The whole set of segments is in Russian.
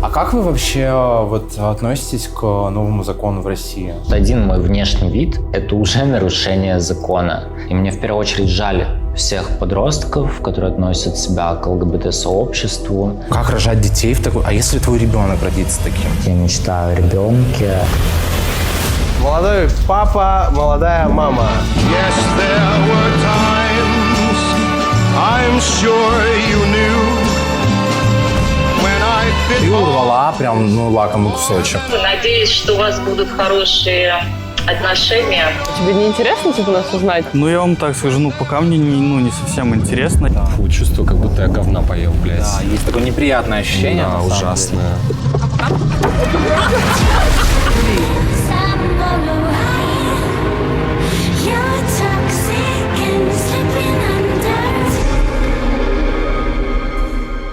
А как вы вообще вот относитесь к новому закону в России? Один мой внешний вид – это уже нарушение закона. И мне в первую очередь жаль всех подростков, которые относят себя к ЛГБТ-сообществу. Как рожать детей в такой... А если твой ребенок родится таким? Я мечтаю о ребенке. Молодой папа, молодая мама. Yes, there were times, I'm sure you knew. Ты урвала прям, лакомый кусочек. Надеюсь, что у вас будут хорошие отношения. Тебе не интересно, нас узнать? Я вам так скажу, пока мне не совсем интересно. Да. Чувствую, как будто я говна поел, блядь. Да, есть такое неприятное ощущение. Да, ужасное.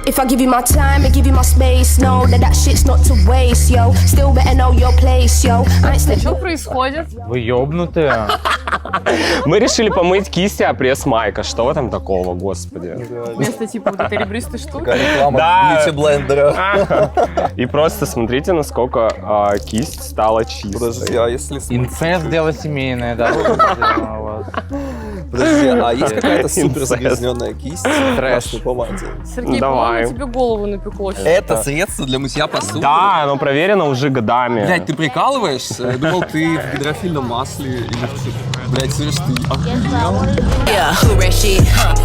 If I give you my time and give you my space, know that shit's not to waste, yo. Still better know your place, yo. Что происходит? Вы ёбнутые. Мы решили помыть кисти, а пресс Майка. Что в этом такого, господи? Вместо вот этой ребристой штуки. Реклама бьюти-блендера. И просто смотрите, насколько кисть стала чистой. Подожди, а если... Инцест дело семейное, да? Подожди, а есть какая-то супер загрязненная кисть в красной помаде? Сергей, по-моему, тебе голову напекло. Это средство для мытья посуды? Да, оно проверено уже годами. Блядь, ты прикалываешься? Я думал, ты в гидрофильном масле или в... Блядь, слышишь, ты охуел? Yeah, hoorah shit,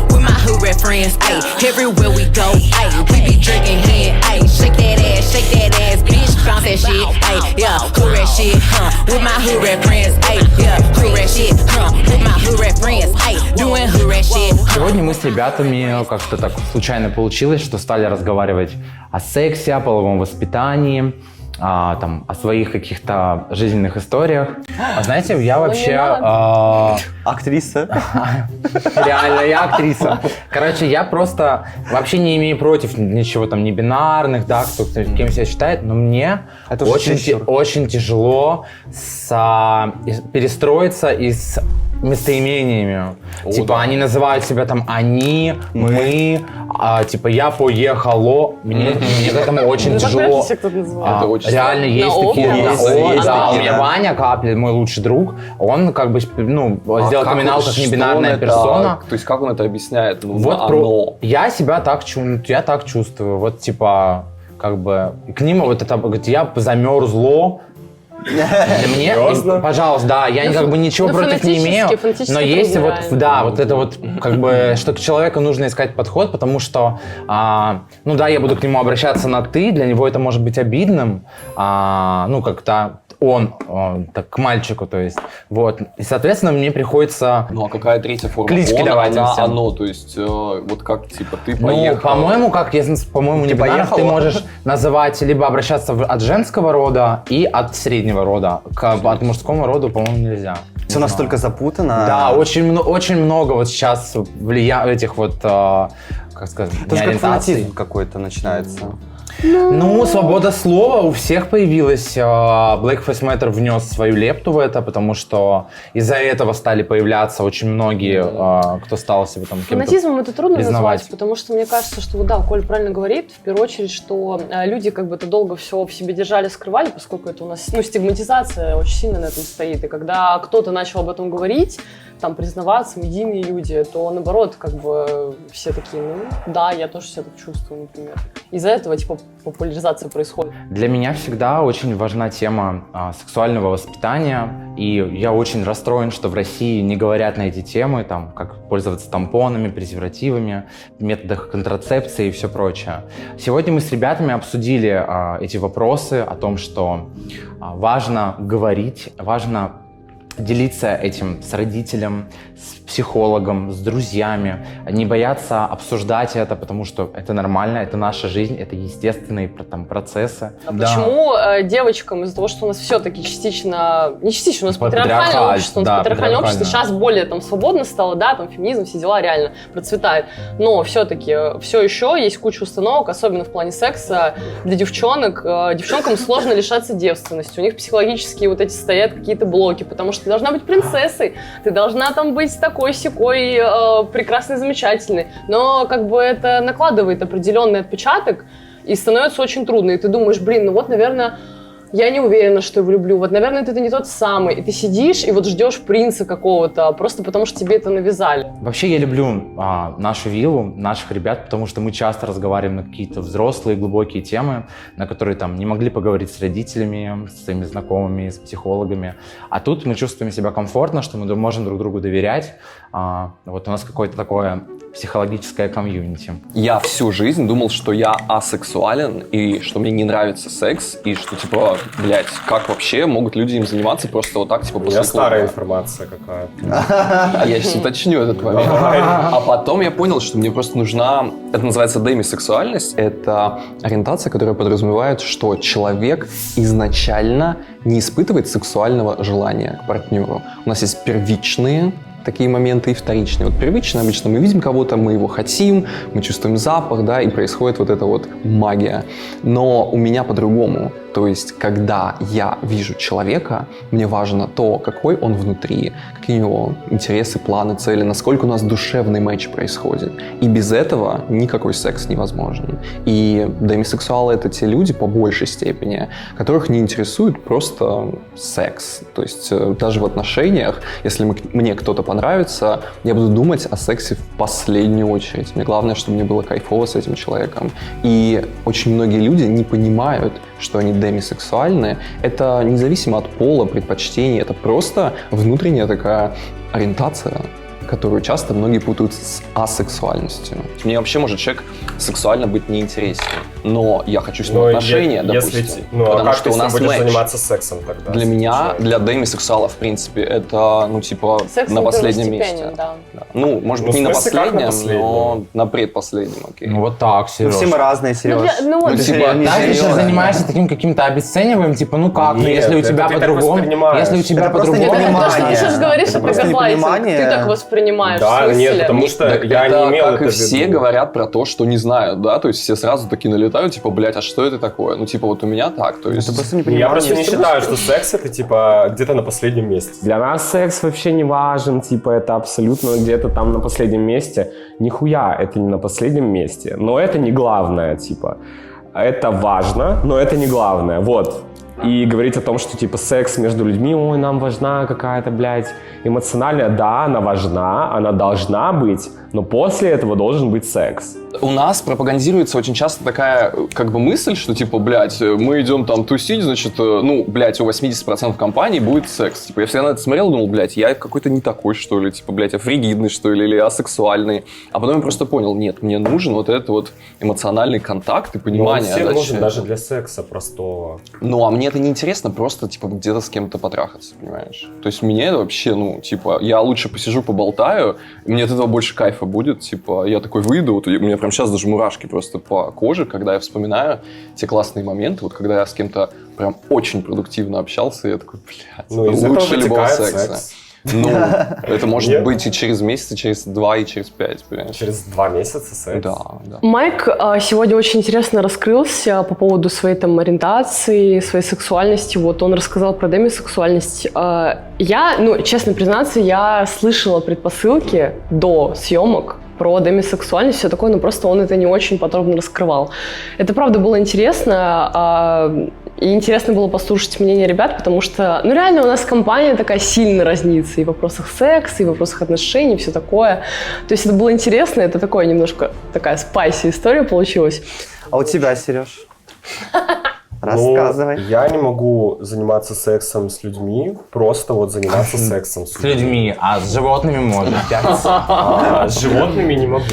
with my hoorah friends, ayy, everywhere we go, ayy, we be drinking here, ayy, shake that ass, bitch, bounce that shit, ayy, yeah, hoorah shit, with my hoorah friends, ayy, yeah, hoorah shit, with my hoorah friends, ayy, doing hoorah shit. Сегодня мы с ребятами как-то так случайно получилось, что стали разговаривать о сексе, о половом воспитании, о своих каких-то жизненных историях. А знаете, я вообще... Актриса. Реально, я актриса. Короче, я просто вообще не имею против ничего там, не бинарных, да, кто кем себя считает, но мне очень тяжело перестроиться из местоимениями. Они называют себя там они, мы, я поехало. Мне к этому очень тяжело. Реально есть такие. Да, у меня Ваня Капля, мой лучший друг, он как бы, сделал камин-аут как небинарная персона. То есть как он это объясняет? Я себя так чувствую. Вот как бы к ним вот это, говорит, я замерзло. Мне, пожалуйста, да, я как бы ничего против не имею, но есть вот это вот, как бы, что к человеку нужно искать подход, потому что, я буду к нему обращаться на «ты», для него это может быть обидным, как-то он так, к мальчику, то есть, вот, и, соответственно, мне приходится а какая третья форма? клички давать им всем. Оно, то есть, вот как, ты поехал. По-моему, не бинарных ты можешь называть, либо обращаться от женского рода и от среднего рода. От мужского рода, по-моему, нельзя. Все настолько запутано. Да, очень много вот сейчас этих вот, как сказать, фанатизм какой-то начинается. Свобода слова у всех появилась. Black Lives Matter внес свою лепту в это, потому что из-за этого стали появляться очень многие, кто стал себе там кем-то фанатизмом это трудно признавать. назвать, потому что мне кажется, что Коля правильно говорит, в первую очередь, что люди как бы это долго все в себе держали, скрывали, поскольку это у нас, стигматизация очень сильно на этом стоит. И когда кто-то начал об этом говорить, там, признаваться, медийные люди, то, наоборот, как бы все такие, я тоже себя так чувствую, например. Из-за этого, популяризация происходит. Для меня всегда очень важна тема сексуального воспитания, и я очень расстроен, что в России не говорят на эти темы, там, как пользоваться тампонами, презервативами, методах контрацепции и все прочее. Сегодня мы с ребятами обсудили эти вопросы о том, что важно говорить, важно делиться этим с родителем, с психологом, с друзьями, не бояться обсуждать это, потому что это нормально, это наша жизнь, это естественные процессы. Почему девочкам из-за того, что у нас все-таки частично, не частично, у нас патриархальное общество, сейчас более свободно стало, феминизм, все дела реально процветают, но все-таки все еще есть куча установок, особенно в плане секса для девчонок. Девчонкам сложно лишаться девственности, у них психологически вот эти стоят какие-то блоки, потому что ты должна быть принцессой, ты должна быть такой-сякой, прекрасной, замечательной. Но как бы это накладывает определенный отпечаток и становится очень трудно. И ты думаешь, блин, ну вот, наверное, я не уверена, что его люблю. Вот, наверное, ты не тот самый. И ты сидишь и вот ждешь принца какого-то, просто потому что тебе это навязали. Вообще я люблю нашу виллу, наших ребят, потому что мы часто разговариваем на какие-то взрослые, глубокие темы, на которые там не могли поговорить с родителями, с своими знакомыми, с психологами. А тут мы чувствуем себя комфортно, что мы можем друг другу доверять. Вот у нас какое-то такое психологическое комьюнити. Я всю жизнь думал, что я асексуален, и что мне не нравится секс, и что, типа, блядь, как вообще могут люди им заниматься просто вот так, типа, У после меня клуба? старая информация какая-то. А я сейчас уточню этот момент. А потом я понял, что мне просто нужна, это называется демисексуальность, это ориентация, которая подразумевает, что человек изначально не испытывает сексуального желания к партнеру. У нас есть первичные такие моменты и вторичные. Вот первичные обычно мы видим кого-то, мы его хотим, мы чувствуем запах, да, и происходит вот эта вот магия. Но у меня по-другому. То есть, когда я вижу человека, мне важно то, какой он внутри, какие у него интересы, планы, цели, насколько у нас душевный матч происходит. И без этого никакой секс невозможен. И демисексуалы — это те люди, по большей степени, которых не интересует просто секс. То есть, даже в отношениях, если мне кто-то понравится, я буду думать о сексе в последнюю очередь. Мне главное, чтобы мне было кайфово с этим человеком. И очень многие люди не понимают, что они демисексуальны. Это независимо от пола, предпочтений, это просто внутренняя такая ориентация, которую часто многие путают с асексуальностью. Мне вообще может человек сексуально быть неинтересен, но я хочу с ним отношения, допустим, потому что у нас будешь матч. заниматься сексом тогда? Для меня, для демисексуала, в принципе, это, ну, типа, Секс на последнем месте. Да. Да. Ну, может быть, Ну, не в на смысле, как на последнем, но на предпоследнем, окей. Ну вот так, Сереж. Все мы разные, Сереж. Ну, типа, ты сейчас занимаешься таким каким-то обесцениванием, типа, ну как, ну Нет, если у тебя это ты так по-другому, воспринимаешь. если у тебя Это просто по-другому, непонимание. То, что ты сейчас говоришь, это просто газлайтинг. непонимание. Ты так воспринимаешь. Да, в смысле? нет, потому что Так я это не имел как и это в все виду. говорят про то, что не знают, да, то есть все сразу такие налетают, типа, блядь, а что это такое? Ну, типа, вот у меня так, то есть... Это просто Я непонимание. просто не считаю, что секс это типа где-то на последнем месте. Для нас секс вообще не важен, типа это абсолютно где-то там на последнем месте. Нихуя, это не на последнем месте. Но это не главное, типа. Это важно, но это не главное. Вот. И говорить о том, что типа секс между людьми, ой, нам важна какая-то, блядь, эмоциональная. Да, она важна, она должна быть, но после этого должен быть секс. У нас пропагандируется очень часто такая, как бы, мысль, что, типа, блядь, мы идем там тусить, значит, ну, блядь, у 80% компаний будет секс. Типа, я всегда на это смотрел и думал, блядь, я какой-то не такой, что ли, типа, блядь, я фригидный, что ли, или асексуальный. А потом я просто понял, нет, мне нужен вот этот вот эмоциональный контакт и понимание. Но он всем нужен зачем. даже для секса простого. Ну, а мне это не интересно просто, типа, где-то с кем-то потрахаться, понимаешь? То есть мне это вообще, ну, типа, я лучше посижу, поболтаю, и мне от этого больше кайфа будет, типа, я такой выйду, вот у меня прям сейчас даже мурашки просто по коже, когда я вспоминаю те классные моменты, вот когда я с кем-то прям очень продуктивно общался, и я такой, блядь, Ну, это из этого лучше любого вытекает секса. секс. Ну, это может Нет. быть и через месяц, и через 2, и через 5, понимаешь? Через 2 месяца секс. Да, да. Майк сегодня очень интересно раскрылся по поводу своей там ориентации, своей сексуальности. Вот он рассказал про демисексуальность. Я, ну, честно признаться, я слышала предпосылки до съемок про демисексуальность, все такое, но просто он это не очень подробно раскрывал. Это, правда, было интересно, и интересно было послушать мнение ребят, потому что, ну, реально у нас компания такая сильно разнится и в вопросах секса, и в вопросах отношений, и все такое. То есть это было интересно, это такое немножко такая спайси история получилась. А у тебя, Сереж? Рассказывай. Ну, я не могу заниматься сексом с людьми, просто вот заниматься сексом с людьми, а с животными можно. С животными не могу.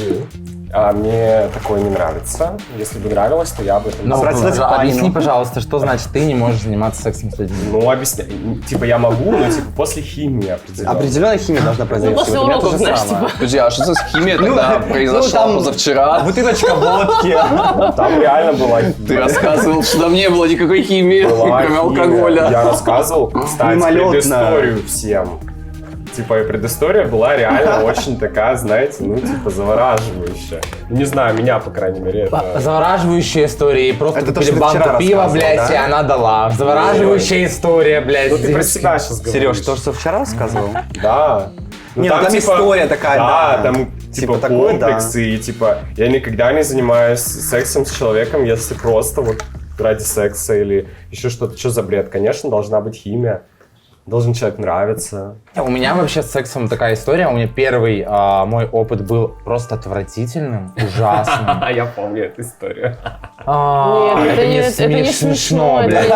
Мне такое не нравится. Если бы нравилось, то я бы это... Ну, Обратиться объясни, пожалуйста, что значит ты не можешь заниматься сексом с людьми? Ну, объясняй. Типа, я могу, но типа после химии определенно. Определенная химия должна произойти. Ну, после Вот у меня то уроков, же знаешь, самое. Подожди, а что за химия тогда произошла там позавчера? Бутылочка водки. Там реально была... Ты рассказывал, что там не было никакой химии, была кроме химия. алкоголя. Я рассказывал, кстати, Мимолетно. предысторию всем. Типа, и предыстория была реально очень такая, знаете, ну, типа, завораживающая. Не знаю, меня, по крайней мере, это... Завораживающая история. И просто Это то, купили что ты банку вчера пива, рассказывал, блядь, да? и она дала. Завораживающая история, блядь. Ну, ты про здесь. себя сейчас говоришь. Сереж, то, что вчера рассказывал? Да. Не, ну там история такая, да. Там типа комплексы, и типа я никогда не занимаюсь сексом с человеком, если просто вот ради секса или еще что-то. Что за бред? Конечно, должна быть химия. Должен человек нравиться. У меня вообще с сексом такая история. У меня первый мой опыт был просто отвратительным, ужасным. Я помню эту историю. Нет, это не смешно, блядь.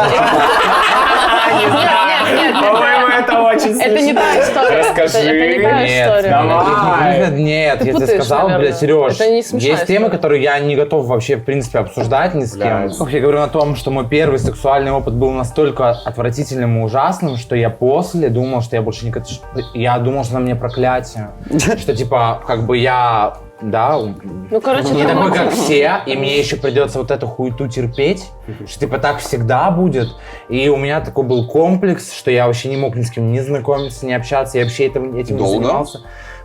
Нет, по-моему, это очень смешно. Это не та история. Расскажи. Это не та история. Давай. Нет, я тебе сказал, блядь, Сереж, есть темы, которые я не готов вообще, в принципе, обсуждать ни с кем. Я говорю о том, что мой первый сексуальный опыт был настолько отвратительным и ужасным, что я после думал, что я больше никогда... Я думал, что на мне проклятие. Что, типа, как бы я... Да, ну, короче, не такой, как все, и мне еще придется вот эту хуету терпеть, что типа так всегда будет. И у меня такой был комплекс, что я вообще не мог ни с кем не знакомиться, не общаться, я вообще этим не занимался.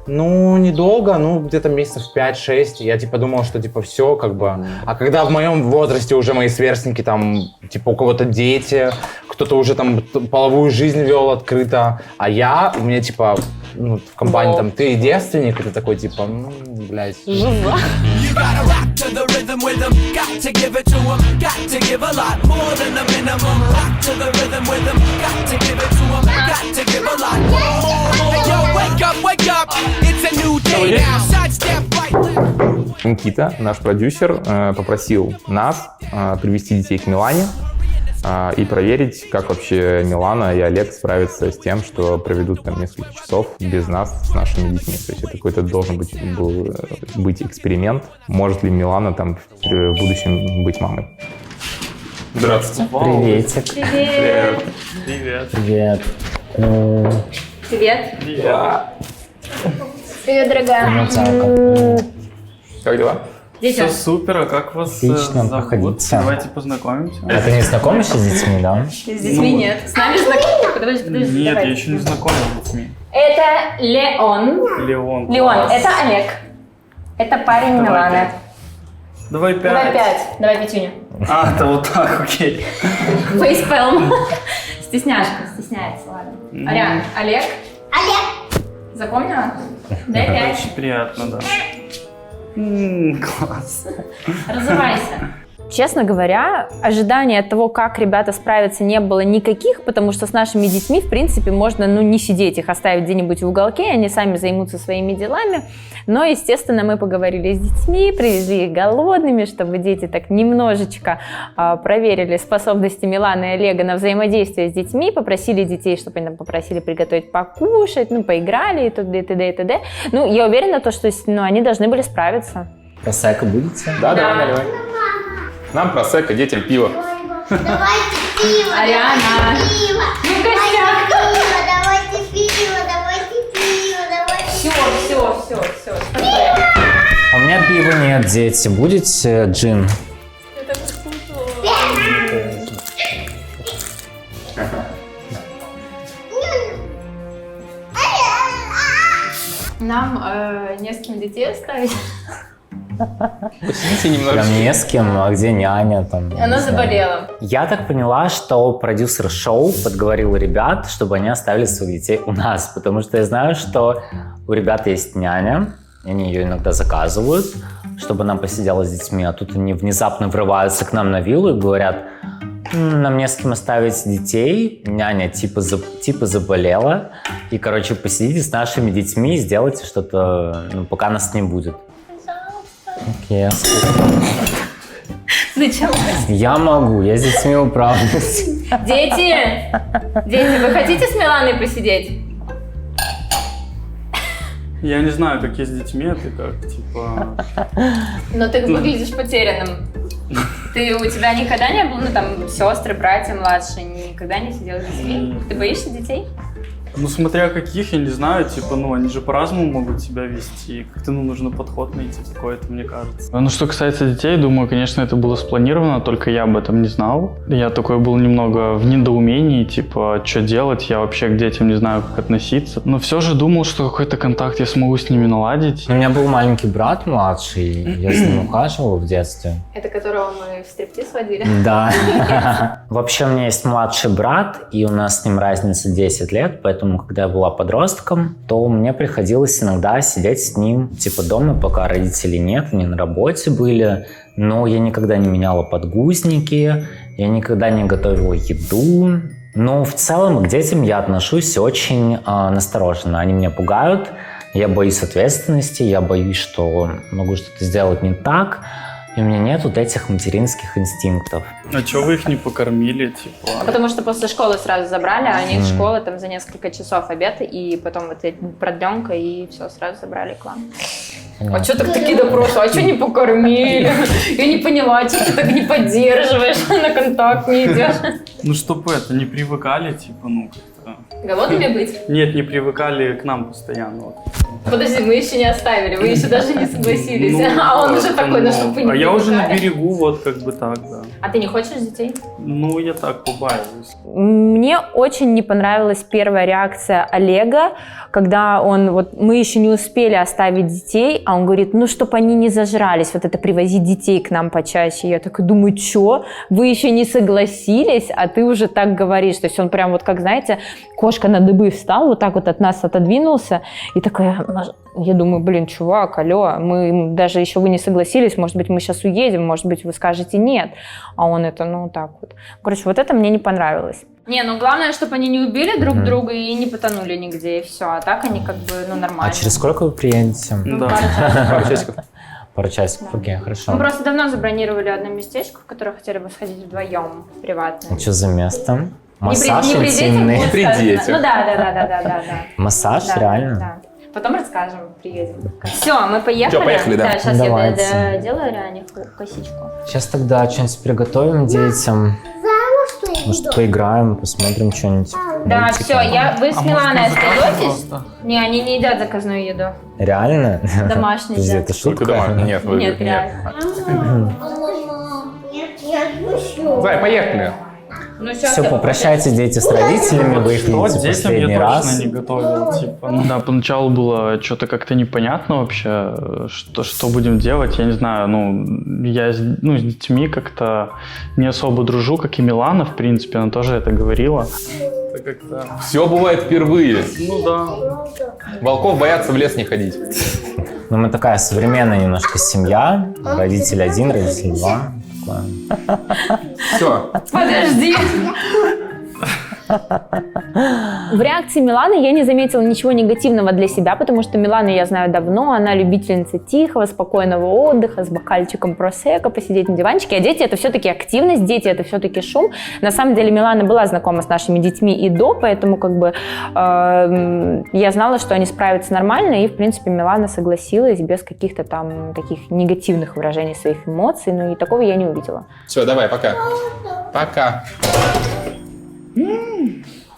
Ну, недолго, ну, где-то месяцев 5-6. Я, типа, думал, что, типа, все, как бы... А когда в моем возрасте уже мои сверстники, там, типа, у кого-то дети, кто-то уже, там, половую жизнь вел открыто, а я, у меня, типа, ну, в компании, там, ты девственник, и ты такой, типа, ну, блядь. Жива. Никита, наш продюсер, попросил нас привести детей к Милане и проверить, как вообще Милана и Олег справятся с тем, что проведут там несколько часов без нас, с нашими детьми. То есть это какой-то должен быть эксперимент. Может ли Милана там в будущем быть мамой? Здравствуйте. Приветик. Привет. Привет. Привет. Привет. Привет, дорогая. Как дела? Дети. Все супер, а как вас Отлично, зовут? проходите. Давайте познакомимся. А ты не знакомишься с детьми, да? С детьми нет. С нами знакомы. Подожди, Нет, давай. я еще не знаком с детьми. Это Леон. Леон. Леон, это Олег. Это парень Миланы. Давай 5. Давай 5. Давай пятюню. А, это вот так, окей. Фейспэлм. Стесняшка, стесняется, ладно. Ариан, Олег. Олег. Запомнила? Дай 5. Очень приятно, да. Класс. Разувайся. Честно говоря, ожиданий от того, как ребята справятся, не было никаких, потому что с нашими детьми, в принципе, можно, не сидеть, их оставить где-нибудь в уголке, они сами займутся своими делами. Но, естественно, мы поговорили с детьми, привезли их голодными, чтобы дети так немножечко проверили способности Миланы и Олега на взаимодействие с детьми, попросили детей, чтобы они нам попросили приготовить покушать, поиграли и т.д. и т.д. и т.д. Я уверена, что они должны были справиться. Просека будете? Да, давай, наливай. Нам просека, детям пиво. Давайте пиво. Ариана. Пиво. Давайте пиво, давайте. Все. А у меня пива нет, дети. Будете джин? Нам не с кем детей оставить. Посидите немножечко. Прям не с кем, а где няня там? Она заболела. Я так поняла, что продюсер шоу подговорил ребят, чтобы они оставили своих детей у нас, потому что я знаю, что у ребят есть няня, они ее иногда заказывают, чтобы она посидела с детьми, а тут они внезапно врываются к нам на виллу и говорят: нам не с кем оставить детей, няня типа заболела, и, посидите с нашими детьми и сделайте что-то, пока нас не будет. Окей, Зачем? я могу, я с детьми управлюсь. Дети, вы хотите с Миланой посидеть? Я не знаю, как я с детьми, а ты как, типа... Но ты выглядишь потерянным. У тебя никогда не было, сестры, братья младшие, никогда не сидел с детьми? Ты боишься детей? Смотря каких, я не знаю, они же по-разному могут себя вести, как-то, нужно подход найти какой-то, мне кажется. Что касается детей, думаю, конечно, это было спланировано, только я об этом не знал. Я такой был немного в недоумении, что делать, я вообще к детям не знаю, как относиться. Но все же думал, что какой-то контакт я смогу с ними наладить. У меня был маленький брат младший, я с ним ухаживал в детстве. Это которого мы в стриптиз водили? Да. Вообще у меня есть младший брат, и у нас с ним разница 10 лет, поэтому поэтому, когда я была подростком, то мне приходилось иногда сидеть с ним, типа, дома, пока родителей нет, они на работе были, но я никогда не меняла подгузники, я никогда не готовила еду. Но в целом к детям я отношусь очень настороженно. Они меня пугают, я боюсь ответственности, я боюсь, что могу что-то сделать не так, и у меня нет вот этих материнских инстинктов. А чего вы их не покормили, типа? Потому что после школы сразу забрали, а у них школа там за несколько часов обед, и потом вот эта продленка, и все, сразу забрали к вам. А что так такие допросы? А что не покормили? Я не поняла, что ты так не поддерживаешь, на контакт не идешь? Ну, чтобы это, не привыкали, типа, ну, как-то... Голодными быть? Нет, не привыкали к нам постоянно. Вот. Подожди, мы еще не оставили, вы еще даже не согласились. Ну, а он уже такой, ну, чтобы вы не А я уже на привыкали. берегу, вот, как бы так, да. А ты не хочешь детей? Ну, я так побаиваюсь. Мне очень не понравилась первая реакция Олега, когда он, вот мы еще не успели оставить детей, а он говорит, ну, чтобы они не зажрались, вот это привозить детей к нам почаще. Я так думаю, что? Вы еще не согласились, а ты уже так говоришь. То есть он прям вот, как, знаете, кошка на дыбы встал, вот так вот от нас отодвинулся, и такой, я думаю, блин, чувак, алло, мы даже еще вы не согласились, может быть, мы сейчас уедем, может быть, вы скажете нет. А он это, ну, так вот. Короче, вот это мне не понравилось. Не, ну главное, чтобы они не убили друг друга и не потонули нигде, и все. А так они как бы, ну, нормально. А через сколько вы приедете? Ну, пару часов. Пару часиков, окей, хорошо. Мы просто давно забронировали одно местечко, в которое хотели бы сходить вдвоем, приватное. А что за место? Массаж не при интимный? детях, При детях. Ну да. Массаж, Да, реально? да. Потом расскажем, приедем. Все, мы поехали. Всё, поехали, да. Да, сейчас Давайте. я делаю реально косичку. Сейчас тогда что-нибудь приготовим детям. Может, поиграем, посмотрим что-нибудь. Да, мультики. все, вы с А Миланой можно заказать остаетесь? просто? Не, они не едят заказную еду. Реально? Домашний Подожди, едят. это шутка? Нет, вы... Нет, реально. Зай, поехали. Ну, сейчас Все, попрощайтесь, дети, с родителями, вы их Что, видите детям последний я раз. точно не готовил, типа. Ну да, поначалу было что-то как-то непонятно вообще, что будем делать, я не знаю, ну, я с детьми как-то не особо дружу, как и Милана, в принципе, она тоже это говорила. Это как-то... Все бывает впервые. Ну да. Волков боятся в лес не ходить. Ну, мы такая современная немножко семья. Родитель один, родитель два. Все. Подожди. В реакции Миланы я не заметила ничего негативного для себя, потому что Милану я знаю давно, она любительница тихого, спокойного отдыха, с бокальчиком просекко, посидеть на диванчике, а дети это все-таки активность, дети это все-таки шум. На самом деле Милана была знакома с нашими детьми и до, поэтому как бы я знала, что они справятся нормально, и в принципе Милана согласилась без каких-то там таких негативных выражений своих эмоций, ну и такого я не увидела. Все, давай, пока. Пока.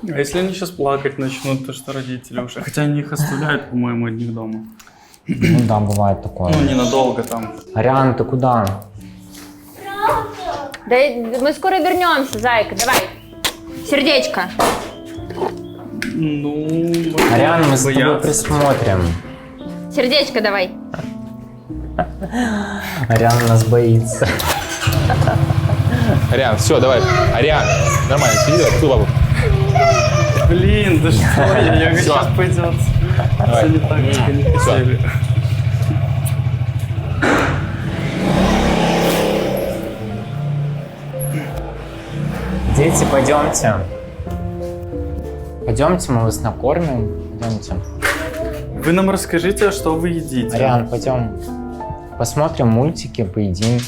А если они сейчас плакать начнут, то что родители уже? Хотя они их оставляют, по-моему, одних дома. Ну да, бывает такое. Ну, ненадолго там. Ариан, ты куда? Да мы скоро вернемся, зайка, давай. Сердечко. Ну, Ариан, мы за тобой присмотрим. Сердечко давай. Ариан нас боится. Ариан, все, давай. Ариан, нормально, сиди, давай, ту бабу. Блин, да что я Всё. сейчас пойдет. Давай. Санитарочка не хотели. Дети, пойдемте. Пойдемте, мы вас накормим. Пойдемте. Вы нам расскажите, что вы едите. Ариан, пойдем. Посмотрим мультики, поедим.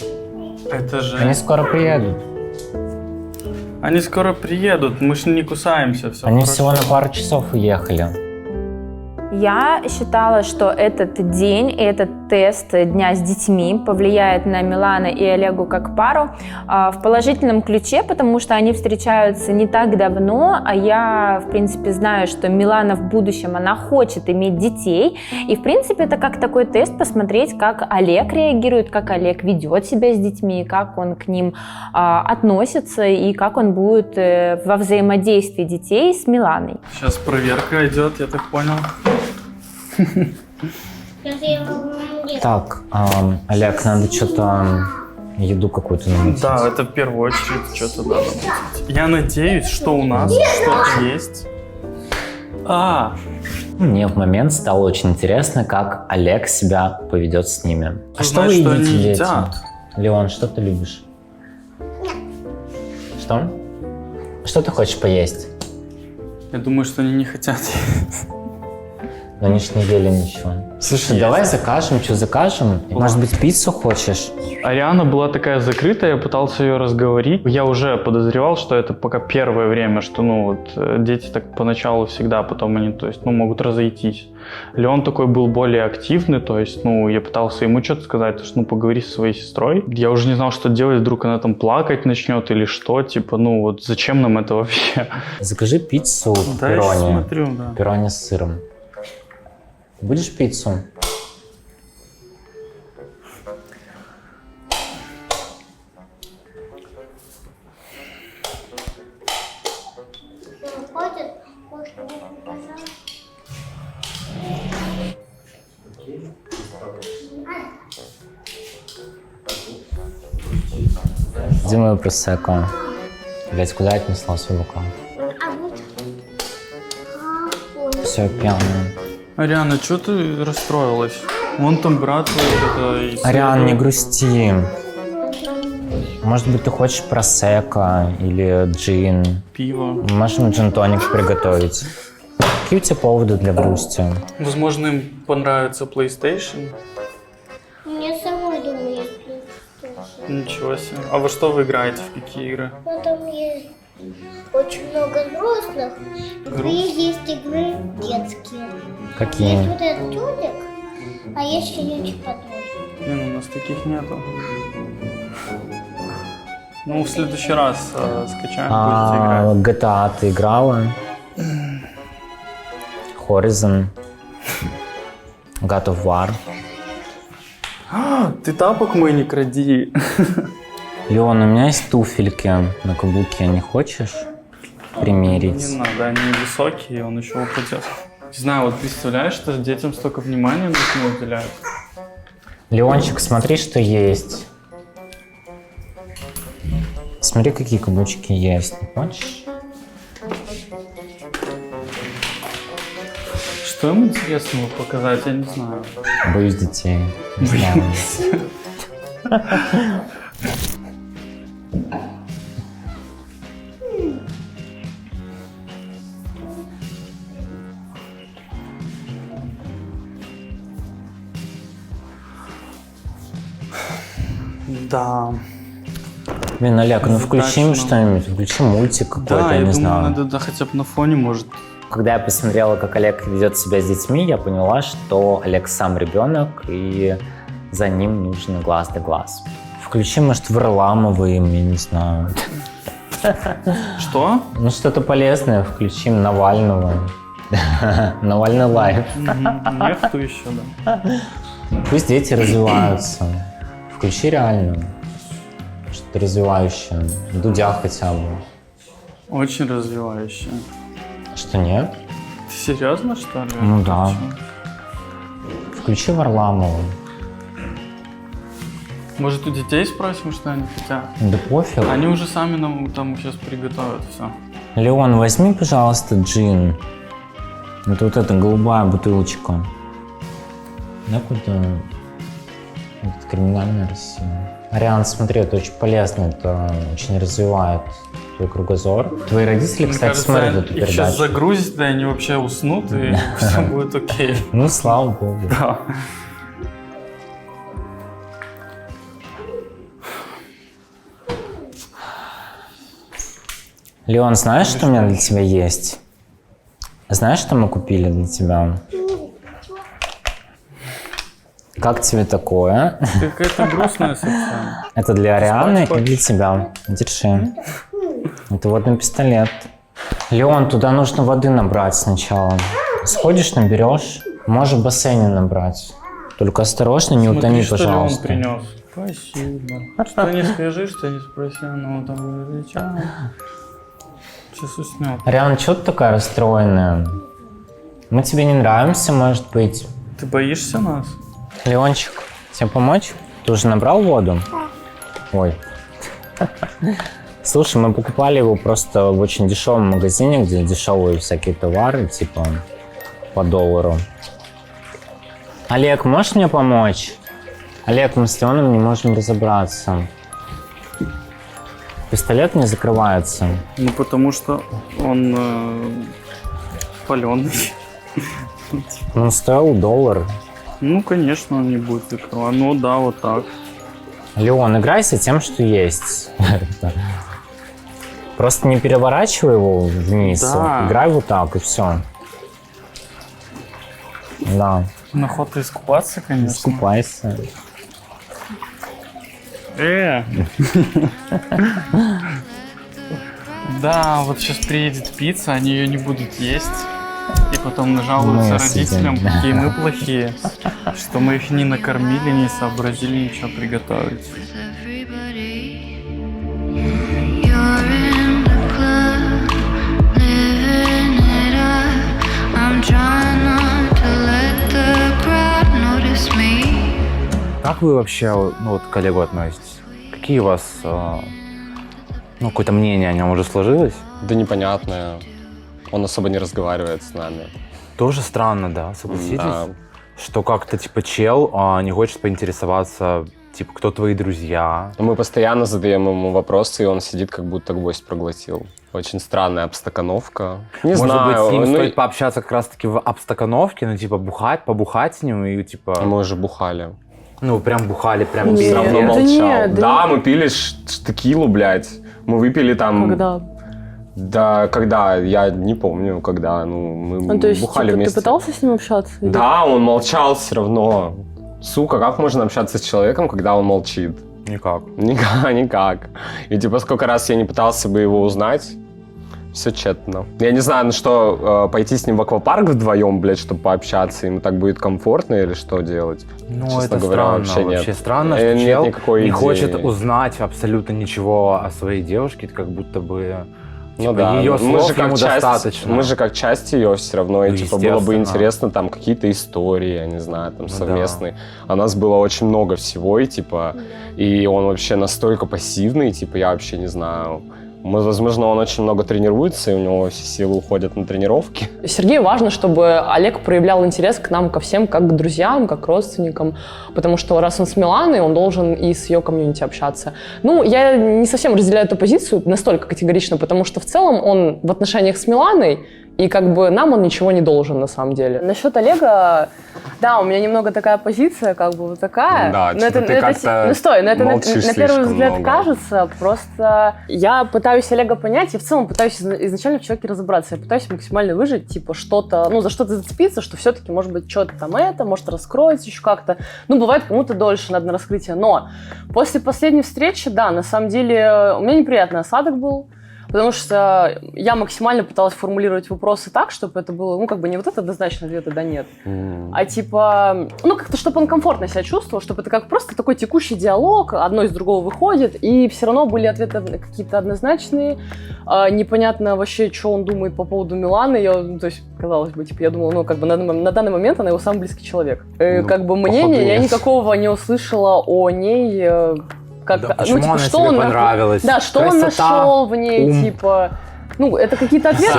Это же... Они скоро приедут. Они скоро приедут, мы же не кусаемся. Все Они хорошо. всего на пару часов уехали. Я считала, что этот день и этот тест дня с детьми повлияет на Милану и Олегу как пару в положительном ключе, потому что они встречаются не так давно, а я, в принципе, знаю, что Милана в будущем, она хочет иметь детей, и, в принципе, это как такой тест посмотреть, как Олег реагирует, как Олег ведет себя с детьми, как он к ним относится и как он будет во взаимодействии детей с Миланой. Сейчас проверка идет, я так понял. Так, Олег, надо что-то, еду какую-то намутить. Да, это в первую очередь что-то надо мутить. Я надеюсь, что у нас что-то есть. Мне в момент стало очень интересно, как Олег себя поведет с ними. А что вы Значит, едите, они дети? едят. Леон, что ты любишь? Что? Что ты хочешь поесть? Я думаю, что они не хотят. Но они ж не ели ничего. Слушай, давай закажем, что закажем? Может быть, пиццу хочешь? Ариана была такая закрытая, я пытался ее разговорить. Я уже подозревал, что это пока первое время, что, ну, вот, дети так поначалу всегда, потом они, то есть, ну, могут разойтись. Леон такой был более активный, то есть, ну, я пытался ему что-то сказать, что, ну, поговори со своей сестрой. Я уже не знал, что делать, вдруг она там плакать начнет или что, типа, ну, вот, зачем нам это вообще? Закажи пиццу Да, я пепперони. смотрю, да. Пепперони с сыром. Будешь пиццу? Где мой просекко? Блять, куда отнесла свой бокал? Все, пьяная. Ариана, что ты расстроилась? Вон там брат твой. Ариан, не грусти. Может быть, ты хочешь просекко или джин? Пиво. Можем джин-тоник приготовить. Какие у тебя поводы для грусти? Возможно, им понравится PlayStation. Мне самой дома есть PlayStation. Ничего себе. А во что вы играете? В какие игры? Но там есть очень много взрослых. И есть игры детские. Какие? Есть вот этот тюлик, а есть щенячий патруль. Не, ну у нас таких нету. Ну, в следующий раз скачаем, будете играть. GTA ты играла? Horizon. God of War. Ты тапок мой не кради. Леон, у меня есть туфельки на каблуке. Не хочешь примерить? Не надо, они высокие, он еще упадет. Не знаю, вот представляешь, что детям столько внимания нужно уделять. Леончик, смотри, что есть. Смотри, какие каблучки есть. Не хочешь? Что им интересного показать, я не знаю. Боюсь детей. Не знаю. Да. Блин, Олег, ну включи им что-нибудь, включи мультик какой-то, Да, я я не думаю, знаю. надо хотя бы на фоне, может. Когда я посмотрела, как Олег ведет себя с детьми, я поняла, что Олег сам ребенок, и за ним нужно глаз да глаз. Включи, может, Варламова им, я не знаю. Что? Ну, что-то полезное включим, Навального. Навальный лайф. Нефту еще, да. Пусть дети развиваются. Включи реально что-то развивающее. Дудя хотя бы. Очень развивающая. Что, нет? Ты серьезно, что ли? Ну да. Включи Варламову. Может, у детей спросим, что они хотят? Да пофиг. Они уже сами нам там сейчас приготовят все. Леон, возьми, пожалуйста, джин. Это вот эта голубая бутылочка. Да, куда? Это криминальная Россия. Ариан, смотри, это очень полезно, это очень развивает твой кругозор. Твои родители, Мне кстати, кажется, смотрят эту их сейчас передачу. загрузят, и они вообще уснут, и все будет окей. Ну, слава богу. Да. Леон, знаешь, что у меня для тебя есть? Знаешь, что мы купили для тебя? Как тебе такое? Ты какая-то грустная совсем. Это для Арианы и для тебя. Держи. Это водный пистолет. Леон, туда нужно воды набрать сначала. Сходишь, наберешь. Можешь в бассейне набрать. Только осторожно, не утони, Смотри, пожалуйста. что Леон принес. Спасибо. Что не скажи, что не спросил, но там отвечал. Сейчас уснет. Ариана, чего ты такая расстроенная? Мы тебе не нравимся, может быть? Ты боишься нас? Леончик, тебе помочь? Ты уже набрал воду? Ой. Слушай, мы покупали его просто в очень дешевом магазине, где дешевые всякие товары, типа по $1. Олег, можешь мне помочь? Олег, мы с Леоном не можем разобраться. Пистолет не закрывается. Ну, потому что он паленый. Он стоил $1. Ну, конечно, он не будет закрывать. Ну, да, вот так. Леон, играйся тем, что есть. Просто не переворачивай его вниз. Да. Играй вот так, и все. Да. Охота искупаться, конечно. Искупайся. Да, вот сейчас приедет пицца, они ее не будут есть. И потом нажалуются родителям, какие мы плохие. Что мы их не накормили, не сообразили ничего приготовить. Как вы вообще вот, к Олегу относитесь? Какие у вас какое-то мнение о нем уже сложилось? Да непонятное. Он особо не разговаривает с нами. Тоже странно, да, согласитесь? Да. Что как-то типа чел не хочет поинтересоваться, типа, кто твои друзья? Мы постоянно задаем ему вопросы, и он сидит, как будто гвоздь проглотил. Очень странная обстакановка. Не знаю. Может быть, с ним стоит пообщаться как раз-таки в обстакановке, ну, типа, побухать с ним и, типа... Мы уже бухали. Ну, прям бухали, прям Все равно молчал. Нет, да, мы пили текилу, блядь. Мы выпили там... Когда? Да, когда? Я не помню, когда. Ну, мы то есть, бухали типа, вместе. ты пытался с ним общаться? Да, он молчал все равно. Сука, как можно общаться с человеком, когда он молчит? Никак. Никак. И типа сколько раз я не пытался бы его узнать, все тщетно. Я не знаю, ну что, пойти с ним в аквапарк вдвоем, блядь, чтобы пообщаться, ему так будет комфортно или что делать? Ну, честно это говоря, странно. вообще нет. Вообще странно, что Нет чел никакой не идеи. хочет узнать абсолютно ничего о своей девушке, как будто бы... Ну типа, да, ее мы слов же как ему часть, достаточно. мы же как часть ее все равно, и Ну, типа было бы естественно. интересно там какие-то истории, я не знаю, там Ну совместные. А нас было очень много всего, и типа, и он вообще настолько пассивный, типа я вообще не знаю. Возможно, он очень много тренируется, и у него все силы уходят на тренировки. Сергею важно, чтобы Олег проявлял интерес к нам, ко всем, как к друзьям, как к родственникам, потому что раз он с Миланой, он должен и с ее комьюнити общаться. Ну, я не совсем разделяю эту позицию настолько категорично, потому что в целом он в отношениях с Миланой, и как бы нам он ничего не должен на самом деле. Насчет Олега, да, у меня немного такая позиция, как бы вот такая. Да, но это на первый взгляд много. кажется, просто я пытаюсь Олега понять, я в целом пытаюсь изначально в человеке разобраться, я пытаюсь максимально выжить, типа что-то, ну за что-то зацепиться, что все-таки может быть что-то там может раскроется еще как-то. Ну бывает кому-то дольше надо на раскрытие, но после последней встречи, да, на самом деле у меня неприятный осадок был. Потому что я максимально пыталась формулировать вопросы так, чтобы это было, ну, как бы не вот это однозначно ответа «да», «нет», а типа, ну, как-то, чтобы он комфортно себя чувствовал, чтобы это как просто такой текущий диалог, одно из другого выходит, и все равно были ответы какие-то однозначные, непонятно вообще, что он думает по поводу Миланы, то есть, казалось бы, типа, я думала, ну, как бы на данный момент она его самый близкий человек. Как бы мнения я никакого не услышала о ней. Как, да, почему ну, типа, она что тебе он понравилась? Да, что Красота, он нашел в ней, ум. типа... Ну, это какие-то ответы,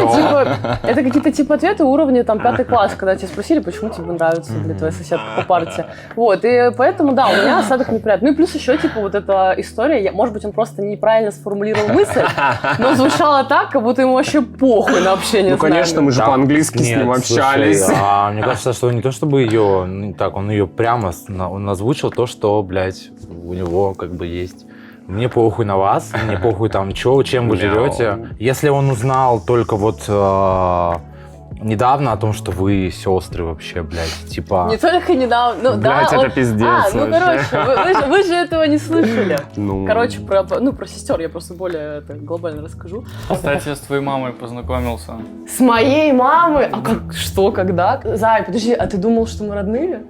это какие-то типа ответы уровня там 5 класс, когда тебя спросили, почему тебе нравится, блин, твоя соседка по парте. Вот, и поэтому, да, у меня осадок неприятный. Ну и плюс еще, типа, вот эта история, может быть, он просто неправильно сформулировал мысль, но звучало так, как будто ему вообще похуй на общение Ну, с нами. конечно, мы же по-английски с ним общались. Слушай, мне кажется, что не то, чтобы ее... Так, он ее прямо он озвучил то, что, блядь, у него как бы есть... Мне похуй на вас, мне похуй там, чем вы живете. Если он узнал только вот недавно о том, что вы сестры вообще, блядь, типа... Не только недавно, ну Блядь, да. это пиздец ну вообще. короче, вы же этого не слышали. Ну. Короче, про сестер я просто более глобально расскажу. Кстати, я с твоей мамой познакомился. С моей мамой? А как, что, когда? Зай, подожди, а ты думал, что мы родные?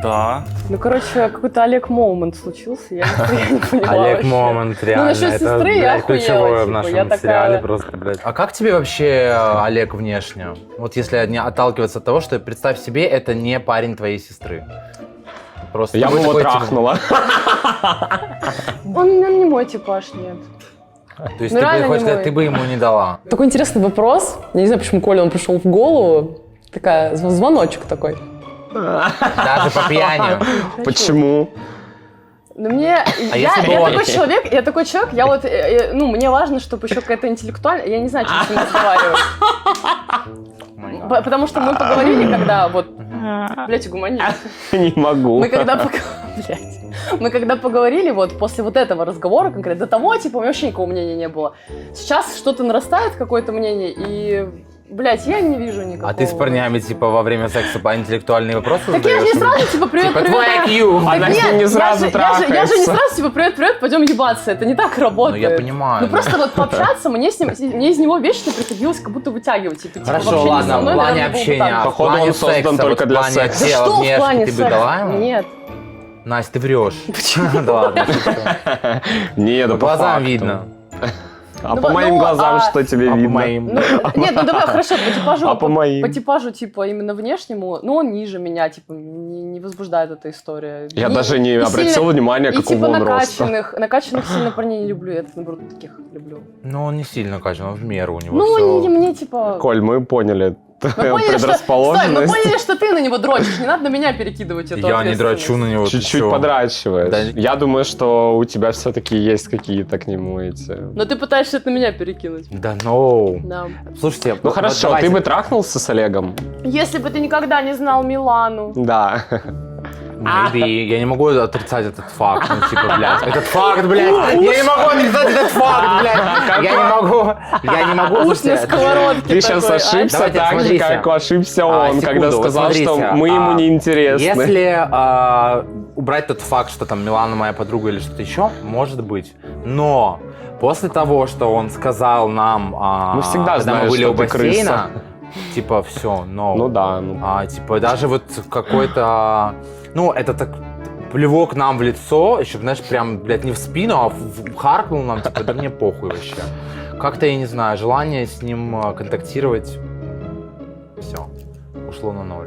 Да. Ну, короче, какой-то Олег момент случился, я не поняла Олег вообще. момент, реально. Ну, насчет это, сестры я блядь, ключевое охуела, в нашем типа, я сериале такая... просто, блядь. А как тебе вообще Олег внешне? Вот если не отталкиваться от того, что представь себе, это не парень твоей сестры. Просто Я бы его такой, трахнула. Он не мой типаж, нет. То есть ты хочешь сказать, ты бы ему не дала? Такой интересный вопрос. Я не знаю, почему Коля он пришел в голову. Такая, звоночек такой. Даже по пьяни. Почему? Ну, я такой человек, мне важно, чтобы еще какая-то интеллектуальная, я не знаю, чем с ним разговаривать. Потому что мы поговорили, когда блять, угомонись. Не могу. Мы когда поговорили, после этого разговора конкретно, до того, типа, у меня вообще никакого мнения не было. Сейчас что-то нарастает, какое-то мнение, и... Блять, я не вижу никакого. А ты с парнями, типа, во время секса по интеллектуальные вопросы задаешь? Так я же не сразу, типа, привет, привет. Твой IQ. Она с ним не сразу трахается. Я же не сразу, типа, привет, привет, пойдем ебаться. Это не так работает. Ну, я понимаю. Ну, просто пообщаться, мне из него вечно приходилось как будто вытягивать. Типа, хорошо, ладно, в плане общения, в плане секса, только для секса. Что в плане секса? Ты бы дала ему? Нет. Настя, ты врешь. Почему? Да ладно. Не, по глазам видно. А по моим глазам что тебе видно? Нет, ну давай, хорошо, по типажу, типа, именно внешнему, но он ниже меня, типа, не возбуждает эта история. Я даже не обратил внимания, какого он роста. Накачанных сильно парней не люблю, я, наоборот, таких люблю. Ну, он не сильно накачан, он в меру у него Ну, мне, типа... Коль, мы поняли. Мы поняли, что ты на него дрочишь, не надо на меня перекидывать эту Я не дрочу на него. Чуть-чуть подрачиваешь. Я думаю, что у тебя все-таки есть какие-то к нему эти... Но ты пытаешься это на меня перекинуть. Да, no. Да. Слушайте, ну хорошо, ты бы трахнулся с Олегом? Если бы ты никогда не знал Милану. Да. Maybe. Я не могу отрицать этот факт. Ну, типа, блядь. Этот факт, блядь. Я не могу отрицать этот факт, блядь. Я не могу. Уж на сковородке. Ты сейчас ошибся так же, как ошибся он, когда сказал, что мы ему не интересны. Если убрать тот факт, что там Милана моя подруга или что-то еще, может быть. Но после того, что он сказал нам, мы всегда когда знаем, мы были что у бассейна, типа, все, no. Ну да. Типа, даже вот какой-то... Ну, это так плевок нам в лицо, еще, знаешь, прям, блядь, не в спину, а харкнул нам, типа, да мне похуй вообще. Как-то, я не знаю, желание с ним контактировать, все, ушло на ноль.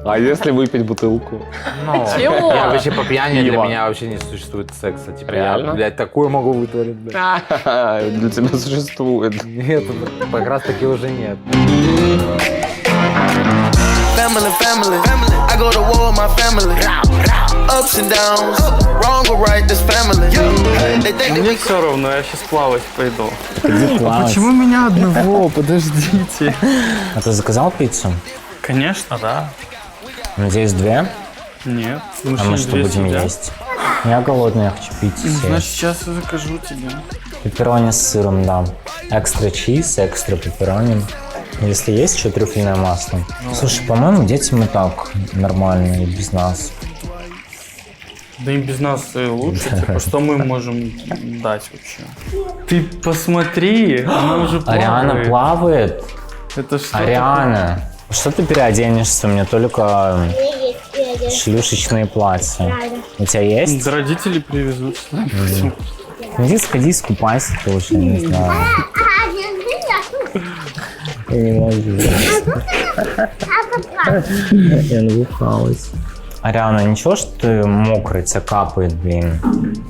А если выпить бутылку? Ну, я вообще по пьяни, для меня вообще не существует секса. Типа, реально? Я, блядь, такую могу вытворить, блядь. Для тебя существует. Нет, как раз таки уже нет. Family, I go to war with my family. Ups and downs, wrong or right, this family. Мне все равно, я сейчас плавать пойду. А почему меня одного? Подождите. А ты заказал пиццу? Конечно, да. Надеюсь, 2? Нет. А мы что будем есть? Я голодный, я хочу пиццу съесть. Значит, сейчас я закажу тебе. Пепперони с сыром, да. Экстра чиз, экстра пепперони. Если есть еще трюфельное масло. Слушай, по-моему, детям и так нормально и без нас. Да и без нас лучше, типа, что мы можем дать вообще? Ты посмотри, она уже плавает. Ариана плавает? Это что? Ариана, что ты переоденешься? Мне только шлюшечные платья. У тебя есть? Да родители привезут. Иди сходи, искупайся тоже, не знаю. Я не могу. Я набухалась. Ариана, ничего, что ты мокрый, тебя капает, блин?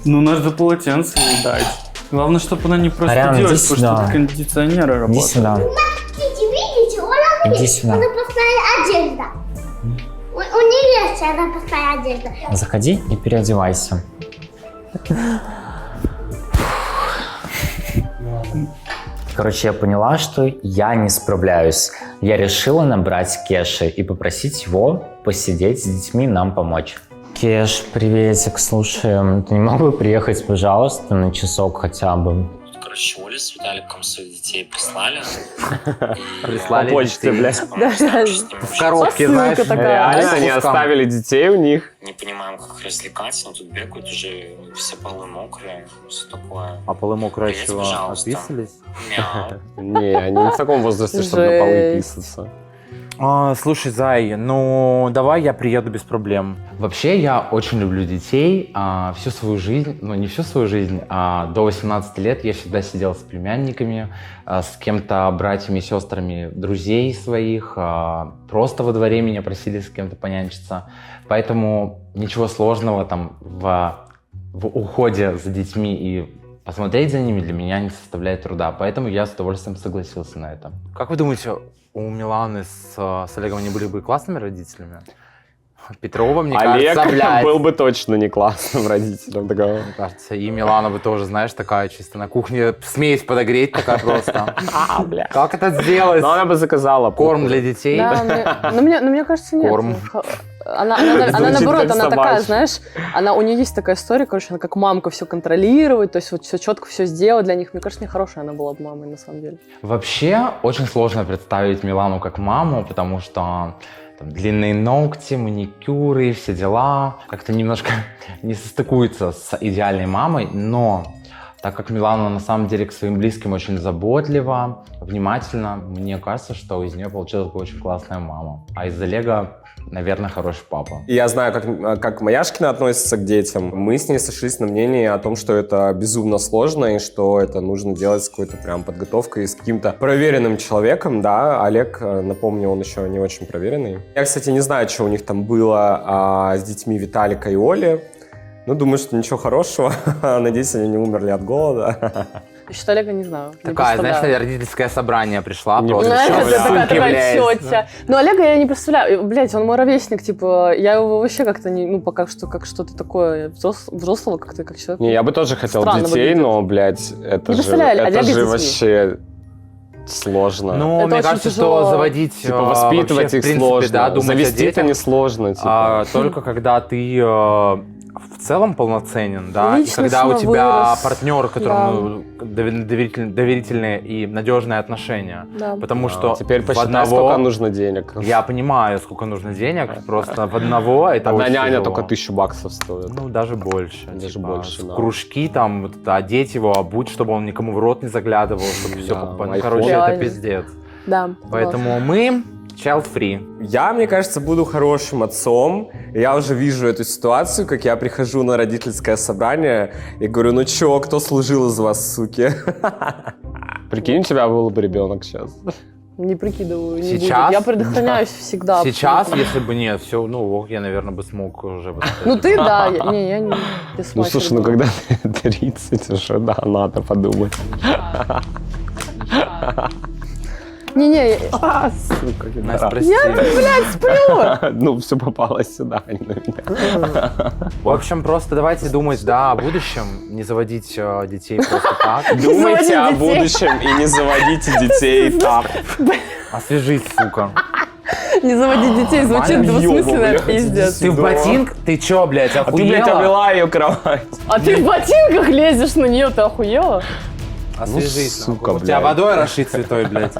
Ну, надо полотенце ей дать. Главное, чтобы она не простудилась, потому что кондиционеры работают. Иди сюда. Видите, Иди сюда. она простая одежда. У нее есть она простая одежда. Заходи и переодевайся. Короче, я поняла, что я не справляюсь. Я решила набрать Кеши и попросить его посидеть с детьми и нам помочь. Кеш, приветик, слушай, ты не мог бы приехать, пожалуйста, на часок хотя бы? Короче, Оля с Виталиком своих детей прислали. Прислали по почте, блядь. В коробке, знаешь. Реально, они оставили детей у них. Не понимаем, как их развлекать, они тут бегают, уже все полы мокрые, все такое. А полы мокрые еще отписались? Не, они не в таком возрасте, чтобы на полы писаться. Слушай, Зай, ну давай я приеду без проблем. Вообще я очень люблю детей. Всю свою жизнь, ну не всю свою жизнь, а до 18 лет я всегда сидел с племянниками, с кем-то, братьями, сестрами, друзей своих. Просто во дворе меня просили с кем-то понянчиться. Поэтому ничего сложного там в в уходе за детьми и посмотреть за ними для меня не составляет труда. Поэтому я с удовольствием согласился на это. Как вы думаете, у Миланы с Олегом они были бы классными родителями? Петрова, мне кажется, Олег был бы точно не классным родителем. Мне кажется, и Милана бы тоже, знаешь, такая чисто на кухне смесь подогреть, такая просто. Как это сделать? Но она бы заказала корм для детей. Да, но мне кажется, нет. Корм. Она наоборот, она такая, знаешь, у нее есть такая история, короче, она как мамка все контролирует, то есть вот все четко все сделала для них. Мне кажется, нехорошая она была бы мамой, на самом деле. Вообще, очень сложно представить Милану как маму, потому что там длинные ногти, маникюры, все дела как-то немножко не состыкуются с идеальной мамой, но так как Милана на самом деле к своим близким очень заботлива, внимательна, мне кажется, что из нее получилась бы очень классная мама. А из Олега, наверное, хороший папа. Я знаю, как Маяшкина относится к детям. Мы с ней сошлись на мнении о том, что это безумно сложно и что это нужно делать с какой-то прям подготовкой, с каким-то проверенным человеком, да. Олег, напомню, он еще не очень проверенный. Я, кстати, не знаю, что у них там было с детьми Виталика и Оли. Ну, думаю, что ничего хорошего. Надеюсь, они не умерли от голода. Насчет Олега не знаю. Такая, знаешь, родительское собрание пришла. Такая тетя. Но Олега я не представляю. Блять, он мой ровесник, типа, я его вообще как-то не, пока что как что-то такое взрослого, как-то как человек. Не, я бы тоже хотел детей, но, блядь, это же вообще сложно. Ну, мне кажется, что заводить... Типа воспитывать их сложно. Завести-то не сложно. Только когда ты... в целом полноценен, да, и когда у тебя партнер, которому доверительные и надежные отношения, потому что теперь посчитай, сколько нужно денег. Я понимаю, сколько нужно денег, просто в одного это одна очень няня тяжело. только 1000 баксов стоит. Ну, даже больше. Даже больше, да. Кружки там, вот, одеть его, обуть, чтобы он никому в рот не заглядывал, чтобы все покупать. Ну, короче, это пиздец. Да. Поэтому мы... child-free. Я, мне кажется, буду хорошим отцом. Я уже вижу эту ситуацию, как я прихожу на родительское собрание и говорю, ну чё, кто служил из вас, суки? Прикинь, у тебя был бы ребенок сейчас. Не прикидываю, не сейчас? будет. Я предохраняюсь всегда. Сейчас, если бы нет, все, я, наверное, бы смог уже... Ну ты, да, я не... Ну, слушай, когда 30, уже, да, надо подумать. Не-не, сука, я, блядь, сплю! Ну, все попало сюда, а не на меня. В общем, просто давайте думать, да, о будущем, не заводить детей просто так. Думайте о будущем и не заводите детей так. Освежить, сука. Не заводить детей звучит двусмысленно, пиздец. Ты в ботинках? Ты чё, блядь, охуела? А ты, блядь, обвела ее кровать. А ты в ботинках лезешь на нее, ты охуела? Освежить, сука, блядь. У тебя водой расши цветой, блядь.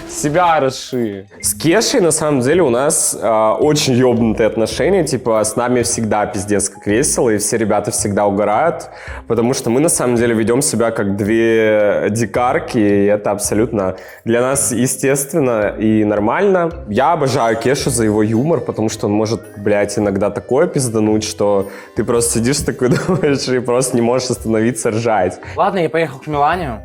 Себя расши. С Кешей, на самом деле, у нас очень ёбнутые отношения. Типа, с нами всегда пиздец как весело, и все ребята всегда угорают, потому что мы, на самом деле, ведем себя как две дикарки, и это абсолютно для нас естественно и нормально. Я обожаю Кешу за его юмор, потому что он может, блядь, иногда такое пиздануть, что ты просто сидишь такой, думаешь, и просто не можешь остановиться ржать. Ладно, я поехал к Милане.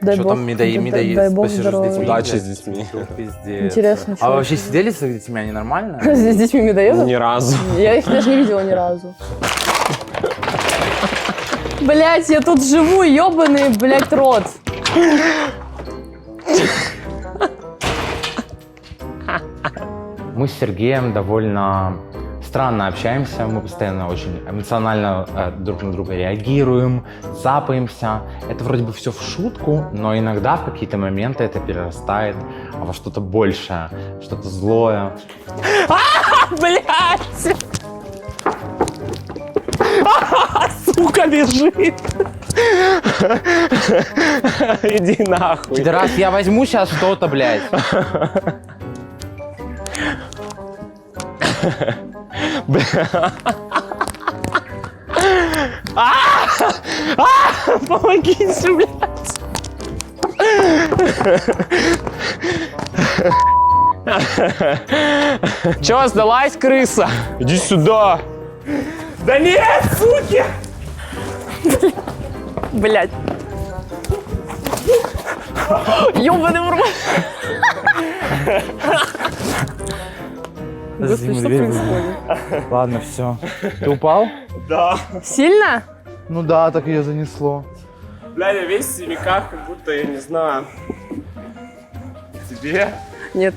Дай что бог, там медоест, дай бог посижу здоровья. с детьми. Удачи с детьми. Пиздец. Интересно, А вы вообще сидели с их детьми, они нормально? С детьми медоедов? Ни разу. Я их даже не видела ни разу. Блять, я тут живу, ёбаный, блять, рот. Мы с Сергеем довольно странно общаемся, мы постоянно очень эмоционально друг на друга реагируем, цапаемся. Это вроде бы все в шутку, но иногда в какие-то моменты это перерастает во что-то большее, что-то злое. Блядь! Сука, бежит! Иди нахуй. Пидорас, я возьму сейчас что-то, блядь. Помогите, блядь! Чё, сдалась крыса? Иди сюда! Да нет, суки! Блять. Ёбаный в рот. Господи, что происходит? Ладно, все. Ты упал? Да. Сильно? Ну да, так ее занесло. Бля, я весь в синяках, как будто, я не знаю. Тебе? Нет.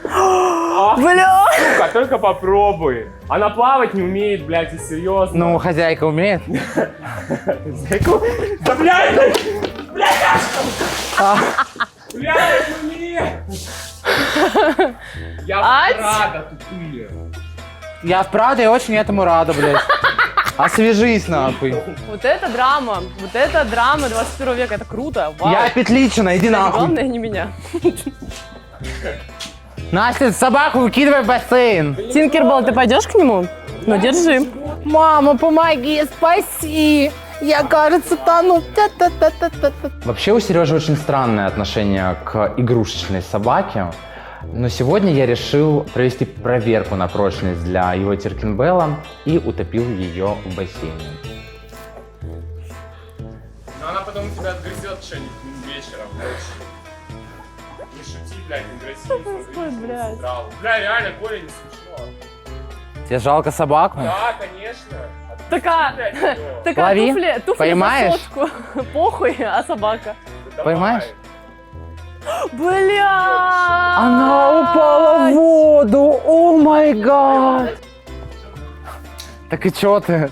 Бля! Сука, только попробуй. Она плавать не умеет, блядь, и серьезно. Ну, хозяйка умеет. Хозяйку? Да, блядь! Блядь! Блядь, не умеет! Я рада, тупые. Я вправду очень этому рада, блядь. Освежись, нахуй. Вот это драма 21 века, это круто. Вау. Я Петличина, иди Кстати, нахуй. главное не меня. Настя, собаку выкидывай в бассейн. Тинкербелл, ты пойдешь к нему? Ну, держи. Мама, помоги, спаси. Я, кажется, тону. Вообще у Сережи очень странное отношение к игрушечной собаке. Но сегодня я решил провести проверку на прочность для его Тинкербелла и утопил ее в бассейне. Но она потом тебя отгрызет что-нибудь вечером. Не шути, блядь, не грози. Блядь. Бля, реально, Коля, не смешно. Тебе жалко собаку? Да, конечно. Такая Лови. туфли Поймаешь? за сотку. Похуй, а собака. Поймаешь? Бля! Она упала в воду! О май гад! Так и чё ты?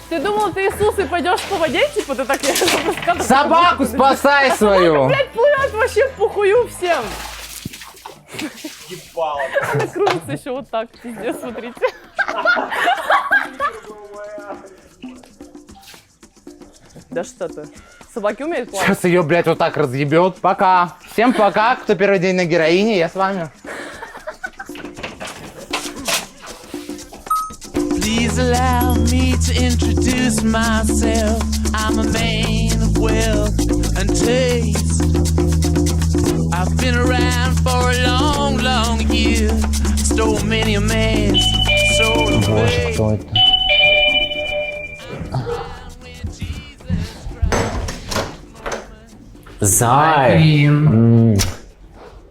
Ты думал, ты Иисус и пойдешь по воде? Типа ты так... Собаку спасай свою! Блядь, плывет вообще похую всем! Ебало. Она крутится еще вот так, пиздец, смотрите. Да что ты? Собаки умеют плавать? Сейчас ее, блядь, вот так разъебет. Пока. Всем пока, кто первый день на героине, я с вами. Please allow me to introduce myself. I'm a man of wealth and taste. I've been around for a long, long year. Stole many a man's soul of Боже, кто это? Зай!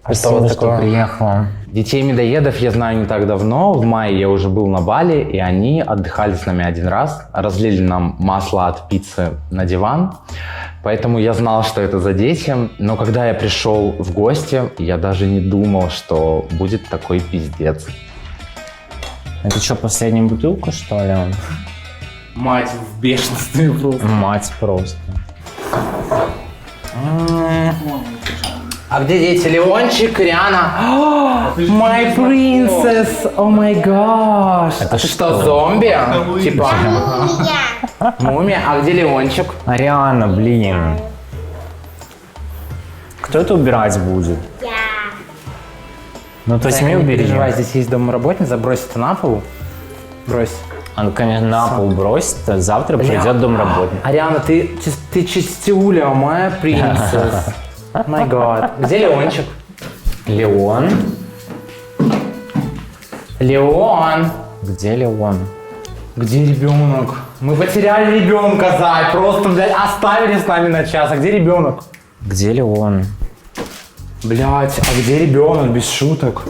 Спасибо, что приехала. Детей медоедов я знаю не так давно. В мае я уже был на Бали, и они отдыхали с нами один раз. Разлили нам масло от пиццы на диван. Поэтому я знал, что это за дети. Но когда я пришел в гости, я даже не думал, что будет такой пиздец. Это что, последняя бутылка, что ли? Мать в бешенстве просто. Мать просто. А где дети? Леончик, Риана? My princess! О май гаш! Это что, зомби? Типа? Мумия. А где Леончик? Ариана, блин. Кто это убирать будет? Я. Ну, то есть мне Не убери. переживай, здесь есть домработница, брось это на пол. Брось. Он, конечно, на пол бросит, а завтра придет домработник. Ариана, ты чистюля, моя принцесса. Май гад. Где Леончик? Леон? Леон! Где Леон? Где ребенок? Мы потеряли ребенка, Зай. Просто, блядь, оставили с нами на час. А где ребенок? Где Леон? Блядь, а где ребенок? Без шуток.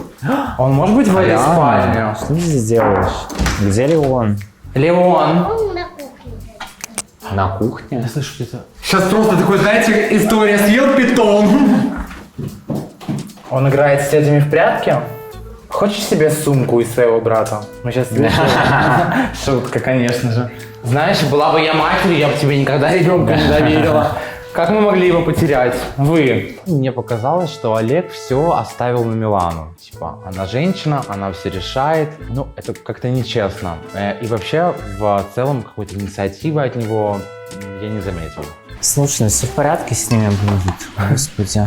Он может быть в этой спальне? Что ты здесь делаешь? Где Леон? Леон! Он на кухне. На кухне? Я слышу где-то. Сейчас просто такой, знаете, история. Съел питон. Он играет с тетями в прятки. Хочешь себе сумку из своего брата? Мы сейчас шутка, конечно же. Знаешь, была бы я матерью, я бы тебе никогда ребенка не доверила. Как мы могли его потерять? Вы. Мне показалось, что Олег все оставил на Милану. Типа, она женщина, она все решает. Ну, это как-то нечестно. И вообще, в целом, какой-то инициативы от него я не заметил. Слушай, ну все в порядке с ними будет, господи.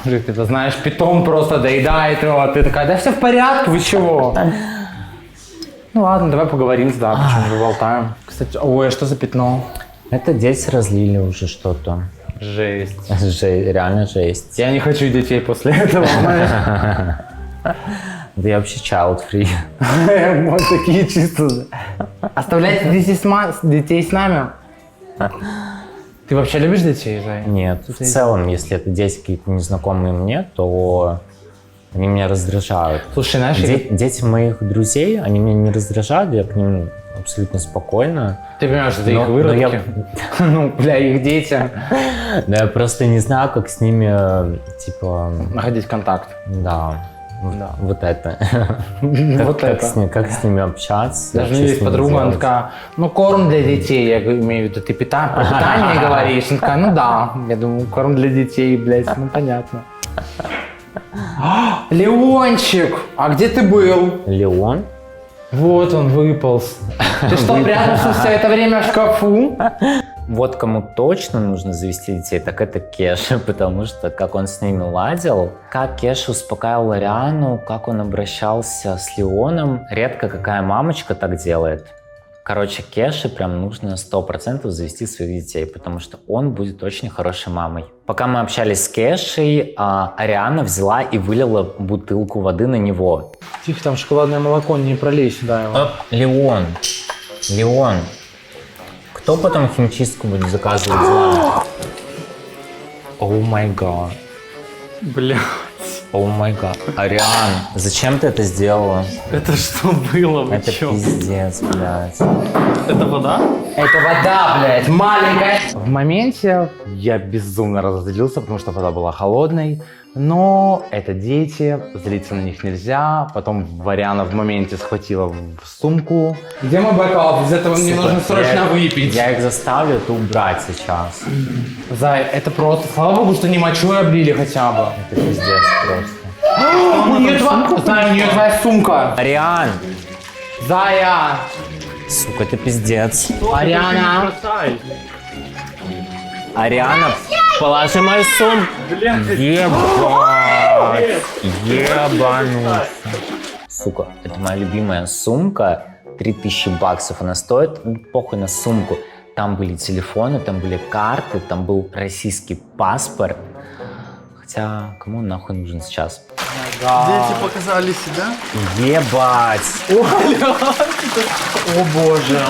Ты знаешь, питон просто доедает его, а ты такая, да все в порядке, вы чего? Ну ладно, давай поговорим с Дапычем, поболтаем. Кстати, ой, а что за пятно? Это дети разлили уже что-то. Жесть. Реально жесть. Я не хочу детей после этого, знаешь. Да я вообще child free. Вот такие чисто. Оставляйте детей с нами. Ты вообще любишь детей, Зай? Нет, в целом, если это дети какие-то незнакомые мне, то Они меня раздражают. Слушай, знаешь, дети моих друзей, они меня не раздражают, я к ним абсолютно спокойно. Ты понимаешь, что это их выродки? Ну, бля, их дети. Да, я просто не знаю, как с ними, типа... Находить контакт. Да. Вот это. Вот это. Как с ними общаться. Даже у меня есть подруга, она такая, ну, корм для детей. Я имею в виду, ты про питание говоришь? Она такая, ну да. Я думаю, корм для детей, блядь, ну понятно. Леончик, а где ты был? Леон? Вот он выполз. Ты что, прятался все это время в шкафу? Вот кому точно нужно завести детей, так это Кеша, потому что как он с ними ладил, как Кеша успокаивал Ариану, как он обращался с Леоном. Редко какая мамочка так делает. Короче, Кеше прям нужно 100% завести своих детей, потому что он будет очень хорошей мамой. Пока мы общались с Кешей, Ариана взяла и вылила бутылку воды на него. Тихо, там шоколадное молоко, не пролей сюда его. Леон, кто потом химчистку будет заказывать за? О май гад. Бля. О май гад. Ариан, зачем ты это сделала? Это что было? Вы это чё? Пиздец, блядь. Это вода? Это вода, блядь, маленькая. В моменте я безумно разозлился, потому что вода была холодной. Но это дети, злиться на них нельзя. Потом Ариана в моменте схватила в сумку. Где мой бокал? Из этого мне нужно срочно выпить. Я их заставлю это убрать сейчас. Зай, это просто... Слава богу, что не мочой облили хотя бы. Это пиздец просто. У нее твоя сумка. Ариан! Зая! Сука, это пиздец. Ариана! Ариана, положи мою сумку. Ебать. Ебануться. Сука, это моя любимая сумка. 3000 баксов она стоит. Похуй на сумку. Там были телефоны, там были карты, там был российский паспорт. Хотя, кому он нахуй нужен сейчас? Дети показали себя? Ебать. О боже.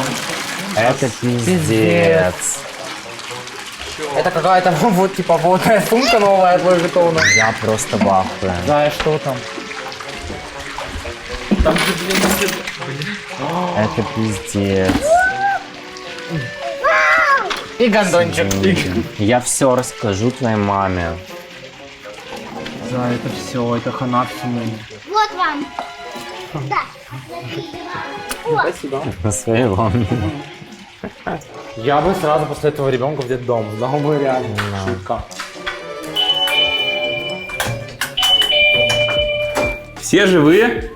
Это пиздец. Это какая-то вот типа водная сумка новая от Louis Vuitton. Я просто в ахуе. Зая, что там? Там же, блин, это пиздец. И гондончик. Я все расскажу твоей маме. Да, это все, это хана всему. Вот вам. Да. Спасибо. На своей волне. Я бы сразу после этого ребенка в детдом сдал бы реально. Шутка. Все живые?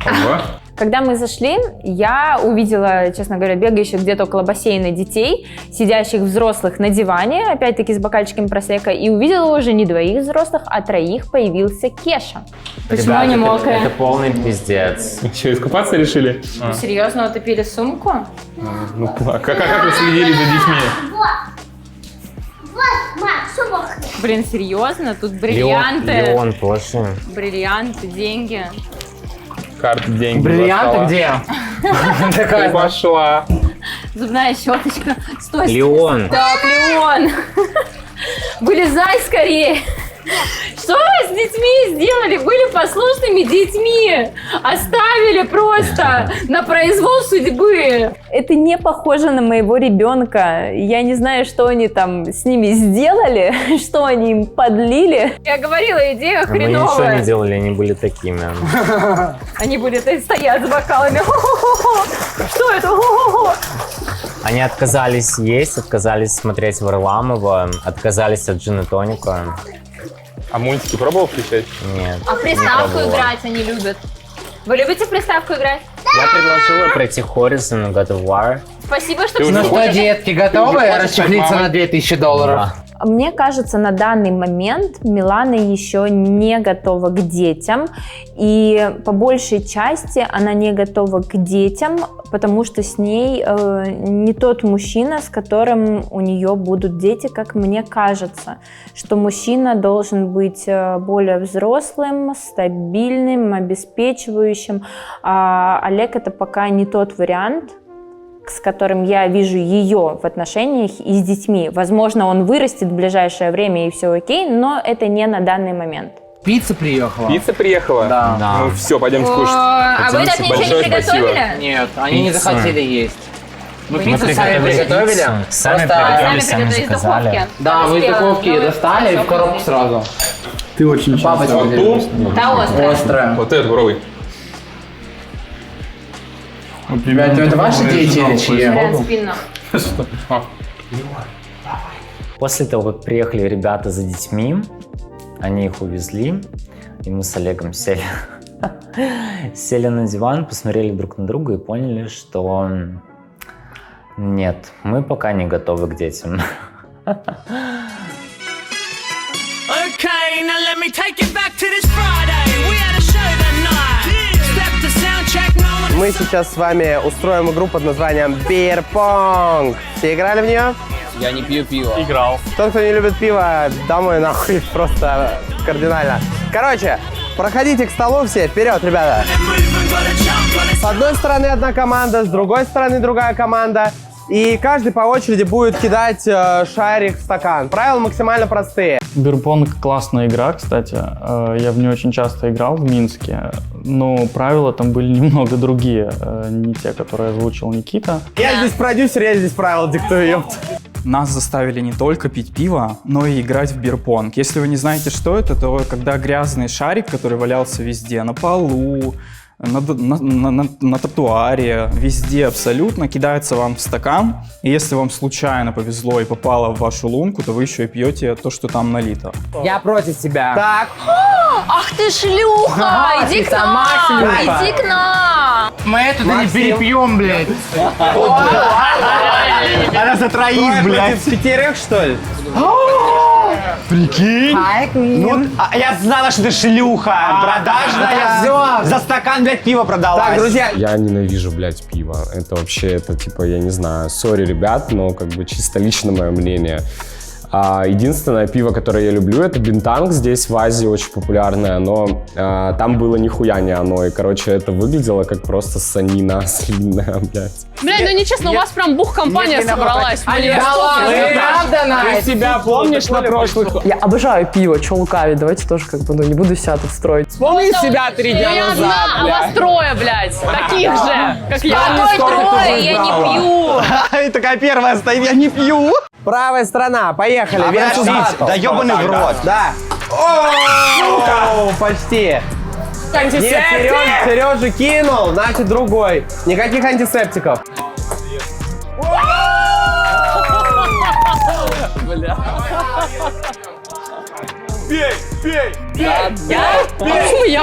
Ого. Когда мы зашли, я увидела, честно говоря, бегающих где-то около бассейна детей, сидящих взрослых на диване, опять-таки с бокальчиком просека, и увидела уже не 2 взрослых, а 3 появился Кеша. Почему они мокрые? Это полный пиздец. Что, искупаться решили? Ну, серьезно, утопили сумку? Ну, как вы следили за детьми? Вот, мам, все мокрое. Блин, серьезно? Тут бриллианты. Леон, положи. Бриллианты, деньги. Карты, деньги. Бриллианты где? Ты пошла. Зубная щеточка. Стой. Леон. Так, Леон. Вылезай скорее. Что вы с детьми сделали? Были послушными детьми. Оставили просто на произвол судьбы. Это не похоже на моего ребенка. Я не знаю, что они там с ними сделали, что они им подлили. Я говорила, идея хреновая. Мы ничего не делали, они были такими. Они были стоят с бокалами. Что это? Они отказались есть, отказались смотреть Варламова, отказались от джин и тоника. А мультики пробовал включать? Нет. А в приставку играть они любят. Вы любите в приставку играть? Я предложила пройти Horizon God of War. Спасибо, что Ну что, детки, готовы расчехлиться на $2000? Да. Мне кажется, на данный момент Милана еще не готова к детям. И по большей части она не готова к детям, потому что с ней не тот мужчина, с которым у нее будут дети, как мне кажется. Что мужчина должен быть более взрослым, стабильным, обеспечивающим. А Олег — это пока не тот вариант, с которым я вижу ее в отношениях и с детьми. Возможно, он вырастет в ближайшее время и все окей, но это не на данный момент. Пицца приехала. Пицца приехала? Да. Ну все, пойдемте кушать. А вы так ничего не приготовили? Нет, они не захотели есть. Мы Мы пиццу сами приготовили. Сами Просто- приготовили, сами приготовили из заказали. духовки? Да, мы из духовки достали и в коробку сразу. Ты очень Папа часто. Да, острая. острая. Вот этот пробуй. Ребята, это ваши дети или чьи? Вариант спинно. После того, как приехали ребята за детьми, они их увезли, и мы с Олегом сели на диван, посмотрели друг на друга и поняли, что нет, мы пока не готовы к детям. Мы сейчас с вами устроим игру под названием Beer Pong. Все играли в нее? Я не пью пиво. Играл. Тот, кто не любит пиво, домой нахуй, просто кардинально. Короче, проходите к столу все, вперед, ребята. С одной стороны одна команда, с другой стороны другая команда. И каждый по очереди будет кидать шарик в стакан. Правила максимально простые. Бирпонг классная игра, кстати. Я в нее очень часто играл в Минске, но правила там были немного другие, не те, которые озвучил Никита. Я здесь продюсер, я здесь правила диктую, ёпт. Нас заставили не только пить пиво, но и играть в бирпонг. Если вы не знаете, что это, то когда грязный шарик, который валялся везде, на полу, на тротуаре, везде абсолютно, кидается вам в стакан, и если вам случайно повезло и попало в вашу лунку, то вы еще и пьете то, что там налито. Я против тебя. Так. Ах ты шлюха! Иди к нам! Иди к нам! Мы это не перепьем, блядь. Она за троих, блядь. Против пятерых, что ли? Прикинь? Ну, я знала, что ты шлюха. Продажная. За стакан, блядь, пива продалась. Так, друзья. Я ненавижу, блядь, пиво. Это вообще, это типа, я не знаю, сори, ребят, но как бы чисто лично мое мнение. Единственное пиво, которое я люблю, это Бинтанг. Здесь в Азии очень популярное, но там было нихуя не оно. И, короче, это выглядело как просто санина слинная, блядь. Блядь, ну нечестно, у вас прям бух-компания собралась. Блин, Ты себя помнишь на прошлых? Я обожаю пиво, чё лукавить, давайте тоже как бы, ну не буду себя тут строить. Вспомни себя 3 дня Я назад, одна, а вас трое, блядь, таких же, как я. Какой трое? Я не пью! И такая первая стоит, я не пью. Правая сторона, поехали. Да ебаный в рот. Да. О, почти. Нет, Сережа кинул, значит другой. Никаких антисептиков. Бля. Пей, пей, пей. Почему я?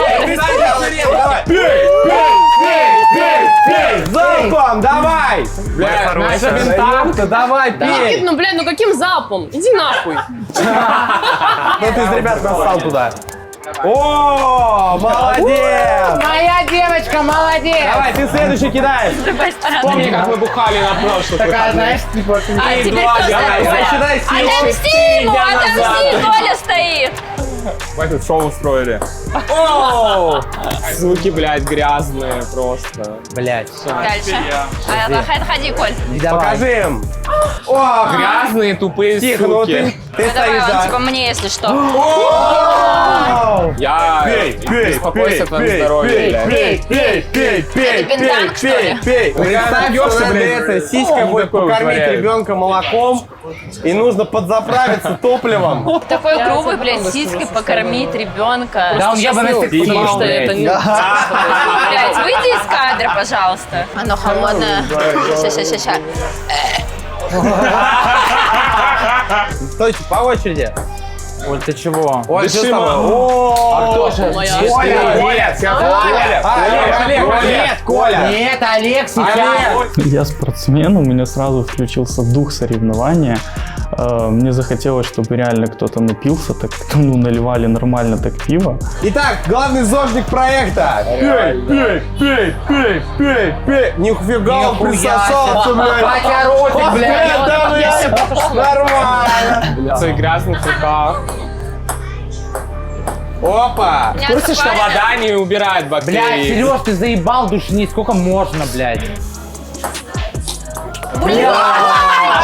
Пей. Залпом, давай. Наша Бинтанг, давай, пей. Никит, ну, блядь, ну каким залпом? Иди нахуй. Ну ты из ребят бросал туда. О, молодец! Моя девочка, молодец! Давай, ты следующий кидаешь. Помни, как мы бухали на прошлых. Такая, знаешь, типа... А теперь кто считай, отомсти ему, отомсти, Коля стоит! Мы тут шоу устроили. Звуки, блядь, грязные просто. Блядь. Дальше. Ходи, Коль. Покажи им. О, грязные, тупые Тихо, ну суки. ты Давай, стоишь, он да. типа мне, если что. Я беспокойся о твоем здоровье, блядь. Пей. Бинтанг, что ли? Представь, что надо это, сиська будет покормить ребенка молоком, и нужно подзаправиться топливом. Такой грубый, блядь, сиськой покормить ребенка. Да, он ебаный ты Потому что это не... Блядь, выйди из кадра, пожалуйста. Оно холодное. Ща. Стойте, по очереди. Оль, ты чего? Оль, что с тобой? А кто же? Коля. Нет, Олег сейчас. Я спортсмен, у меня сразу включился дух соревнования. Мне захотелось, чтобы реально кто-то напился, так ну, наливали нормально так пиво. Итак, главный зожник проекта. Пей. Нихуя он присосался, блядь. Батя ротик, блядь. Да, блядь. Нормально. В своих грязных руках. Опа. В курсе, что вода не убирает бактерии? Блядь, Сереж, ты заебал душни, сколько можно, блядь?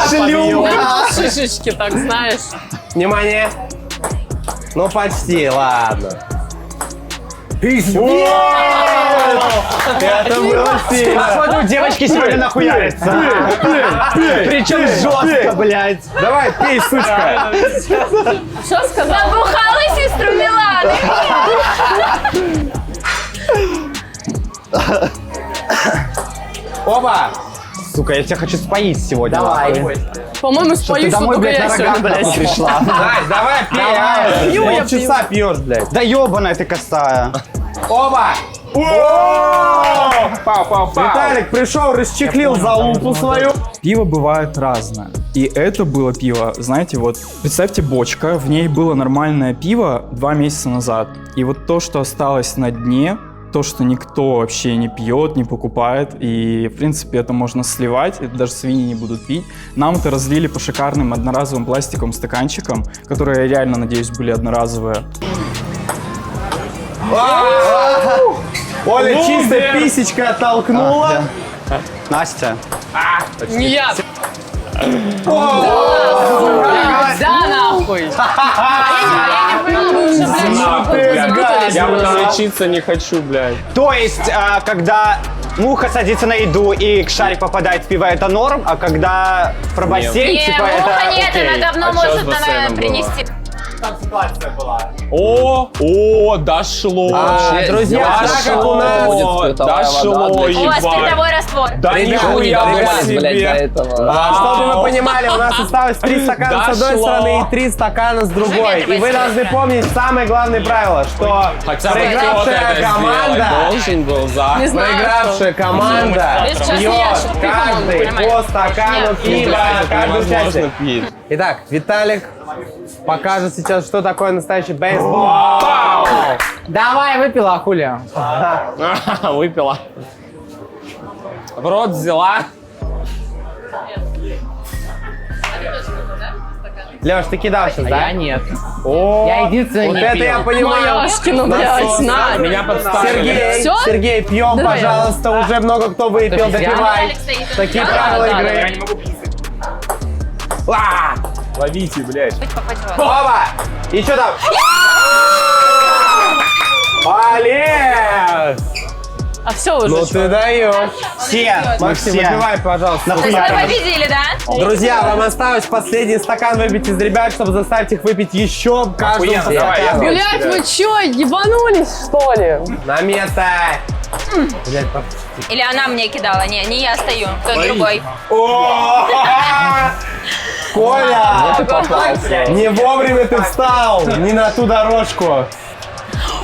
Шлюха. Шишечки, так знаешь. Внимание. Ну, почти, ладно. Пиздец! Это было сильно. Походу, девочки сегодня нахуярятся. Причем жестко, блядь. Давай, пей, сучка. Что сказал? Набухала сестру Миланы. Оба! Сука, я тебя хочу споить сегодня. Давай. По-моему, Чтоб ты споюсь, домой, только блядь, я на сегодня, рогах блядь. пришла. Настя, давай, пей. Пью, я Полчаса пьешь, блядь. Да ебаная ты косая. Оба! Виталик пришел, расчехлил залупу свою. Пиво бывает разное. И это было пиво, знаете, вот представьте бочка, в ней было нормальное пиво 2 месяца назад. И вот то, что осталось на дне, то, что никто вообще не пьет, не покупает, и, в принципе, это можно сливать, это даже свиньи не будут пить. Нам это разлили по шикарным одноразовым пластиковым стаканчикам, которые, я реально надеюсь, были одноразовые. Оля чисто писечка оттолкнула. Настя. Не я. Да, нахуй. Я не поняла, вы уже, блядь, Я уже лечиться не хочу, блядь. То есть, когда муха садится на еду и шарик попадает в пиво, это норм, а когда про бассейн, Не, типа, муха это нет, окей. она давно может она принести. Там ситуация была. О, дошло. Друзья, так как у нас... Дошло, У вас ебать. спиртовой раствор. Да нихуя себе. Чтобы вы понимали, у нас осталось 3 стакана с одной стороны и 3 стакана с другой. И вы должны помнить самое главное правило, что проигравшая команда... Должен был за. Не знаю, Проигравшая команда Сейчас не пьет ящик, ты команду, каждый понимаешь? по стакану пива, каждый участник. пить. Итак, Виталик покажет сейчас, что такое настоящий бейсбол. Давай, выпила, хули. Выпила. В рот взяла. Леш, ты кидал сейчас, да? Я нет. О, Я единственный вот не это пил. я понимаю. Мояшкину, блядь, на. Меня подставили. Сергей, Всё? Сергей, пьем, Давай. пожалуйста, уже много кто выпил, допивай. Алекс стоит. Такие Да, правила да, игры. Ловите, блядь. Оба! И что там? Олег! А все уже. Ну ты даешь. Все, Максим, все. выпивай, пожалуйста. То есть вы победили, да? Друзья, вам осталось последний стакан выпить из ребят, чтобы заставить их выпить еще каждому по стакану. Блять, вы чё, ебанулись, что ли? На место! Блядь, Или она мне кидала? Не я стою, кто другой. Коля! Не вовремя ты встал! Не на ту дорожку!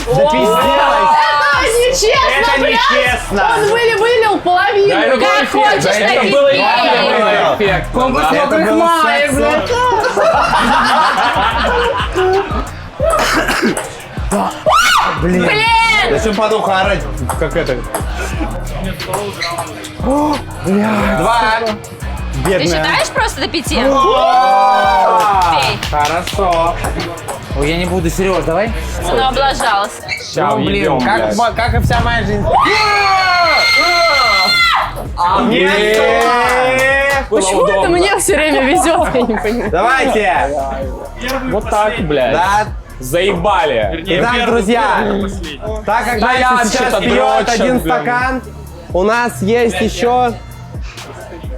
Запизделась! Это нечестно, Это блядь! нечестно. Он вылил половину! Как хочешь, Это напей. был эффект. Это было секс. Блин! Зачем подуха орать? Как это? Два! Ты считаешь просто до 5? Пей. Хорошо. Ой, я не буду, Сереж, давай. Он облажался. Ща уебем, блядь. Как и вся моя жизнь. Почему это мне все время везет, я не понимаю. Давайте! Вот так, блядь. Да. Заебали. Итак, друзья, так как Настя сейчас пьет один стакан, у нас есть еще...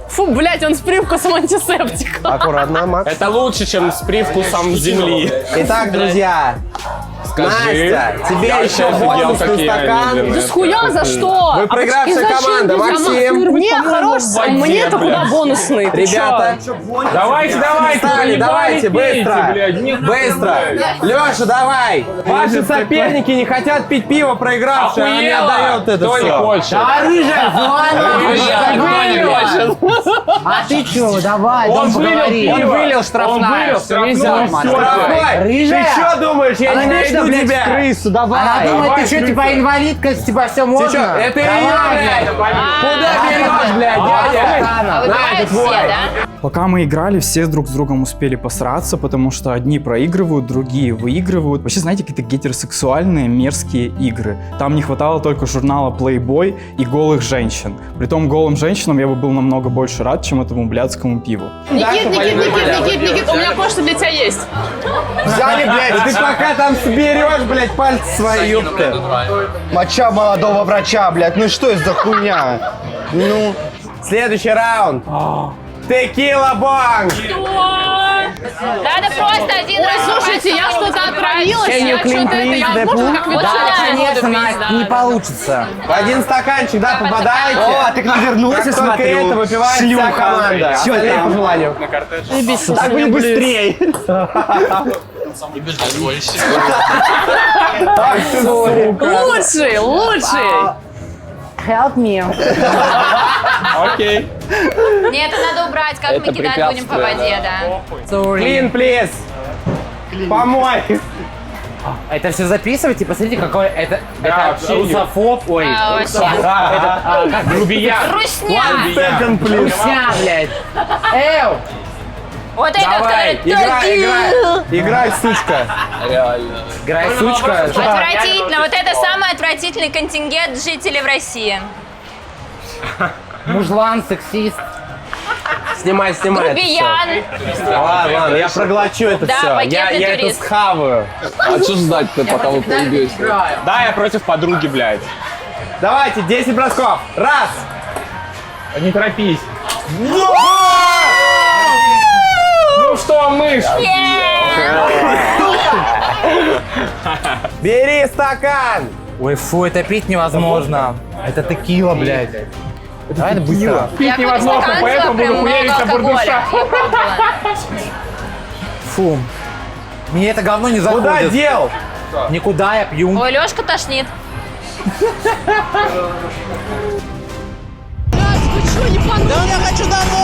Фу, блядь, он с привкусом антисептика. Аккуратно, Макс. Это лучше, чем с привкусом земли. Итак, друзья, Скажи. Настя, тебе Я еще вообще офигел, бонусный какие они, стакан. блин. Да схуя за что? Вы проигравшая команда, Максим. Мне хорош, мне-то куда бонусный. Ты Ребята, Давайте, встали, давайте, быстро, быстро. Леша, давай. Ваши соперники не хотят пить пиво, проигравшие, она не отдает это Кто не все. хочет? Да, рыжая, Рыжая, А ты чё, давай, Он дом вылил поговори. пиво. Он вылил штрафная. Всё, Нельзя, штрафной, Макс. всё, Штрафной. Рыжая. Ты что думаешь, я Она не вечно, найду блядь, тебя? крысу, давай. Она думает, Давай, ты что, крыса. типа инвалидка, типа все Ты можно? что, это Давай, ее, блядь? Куда берешь, блядь, Два дядя? стакана. А На, выпивают это твой. все, да? Пока мы играли, все друг с другом успели посраться, потому что одни проигрывают, другие выигрывают. Вообще, знаете, какие-то гетеросексуальные мерзкие игры. Там не хватало только журнала Playboy и голых женщин. Притом голым женщинам я бы был намного больше рад, чем этому блядскому пиву. Никит, у меня кое-что для тебя есть. Взяли, блядь, ты пока там соберешь, блядь, пальцы свои, ёпта. Моча молодого врача, блядь, ну что это за хуйня? Ну, следующий раунд. Текила банк! Надо просто один раз. Слушайте, я что-то отравилась, я что-то это, я можно как Да, конечно, Настя, не получится. В один стаканчик, да, попадаете. О, ты навернулся, смотрю. Как только это выпивает вся команда. Остальные по желанию. Так будет быстрее. И бежать больше. Лучший. Help me. Окей. Нет, это надо убрать, как мы кидать будем по воде, да. Clean, please. Помой. Это все записывайте, посмотрите, какой это русофоб, ой, вообще. как грубиян. Русня. Second, please. Русня, блядь. Эу. Вот это, Давай, играй, сучка. Реально. Играй, сучка. Отвратительно. Вот это самый отвратительный контингент жителей в России. Мужлан, сексист. Снимай это всё. Грубиян. Ладно, я проглочу это Да, все. Я пакетный это турист. схаваю. А что ждать-то, пока вы поебете? Да, я против подруги, блядь. Давайте, 10 бросков. Раз. Не торопись. Ну что, мышь? Бери стакан. Ой, фу, это пить невозможно. Это текила, блядь. Давай быстро. Пить невозможно, поэтому буду хуярить на бурдюша. Фу. Мне это говно не заходит. Куда дел? Никуда, я пью. Ой, Лёшка тошнит. Да я хочу домой!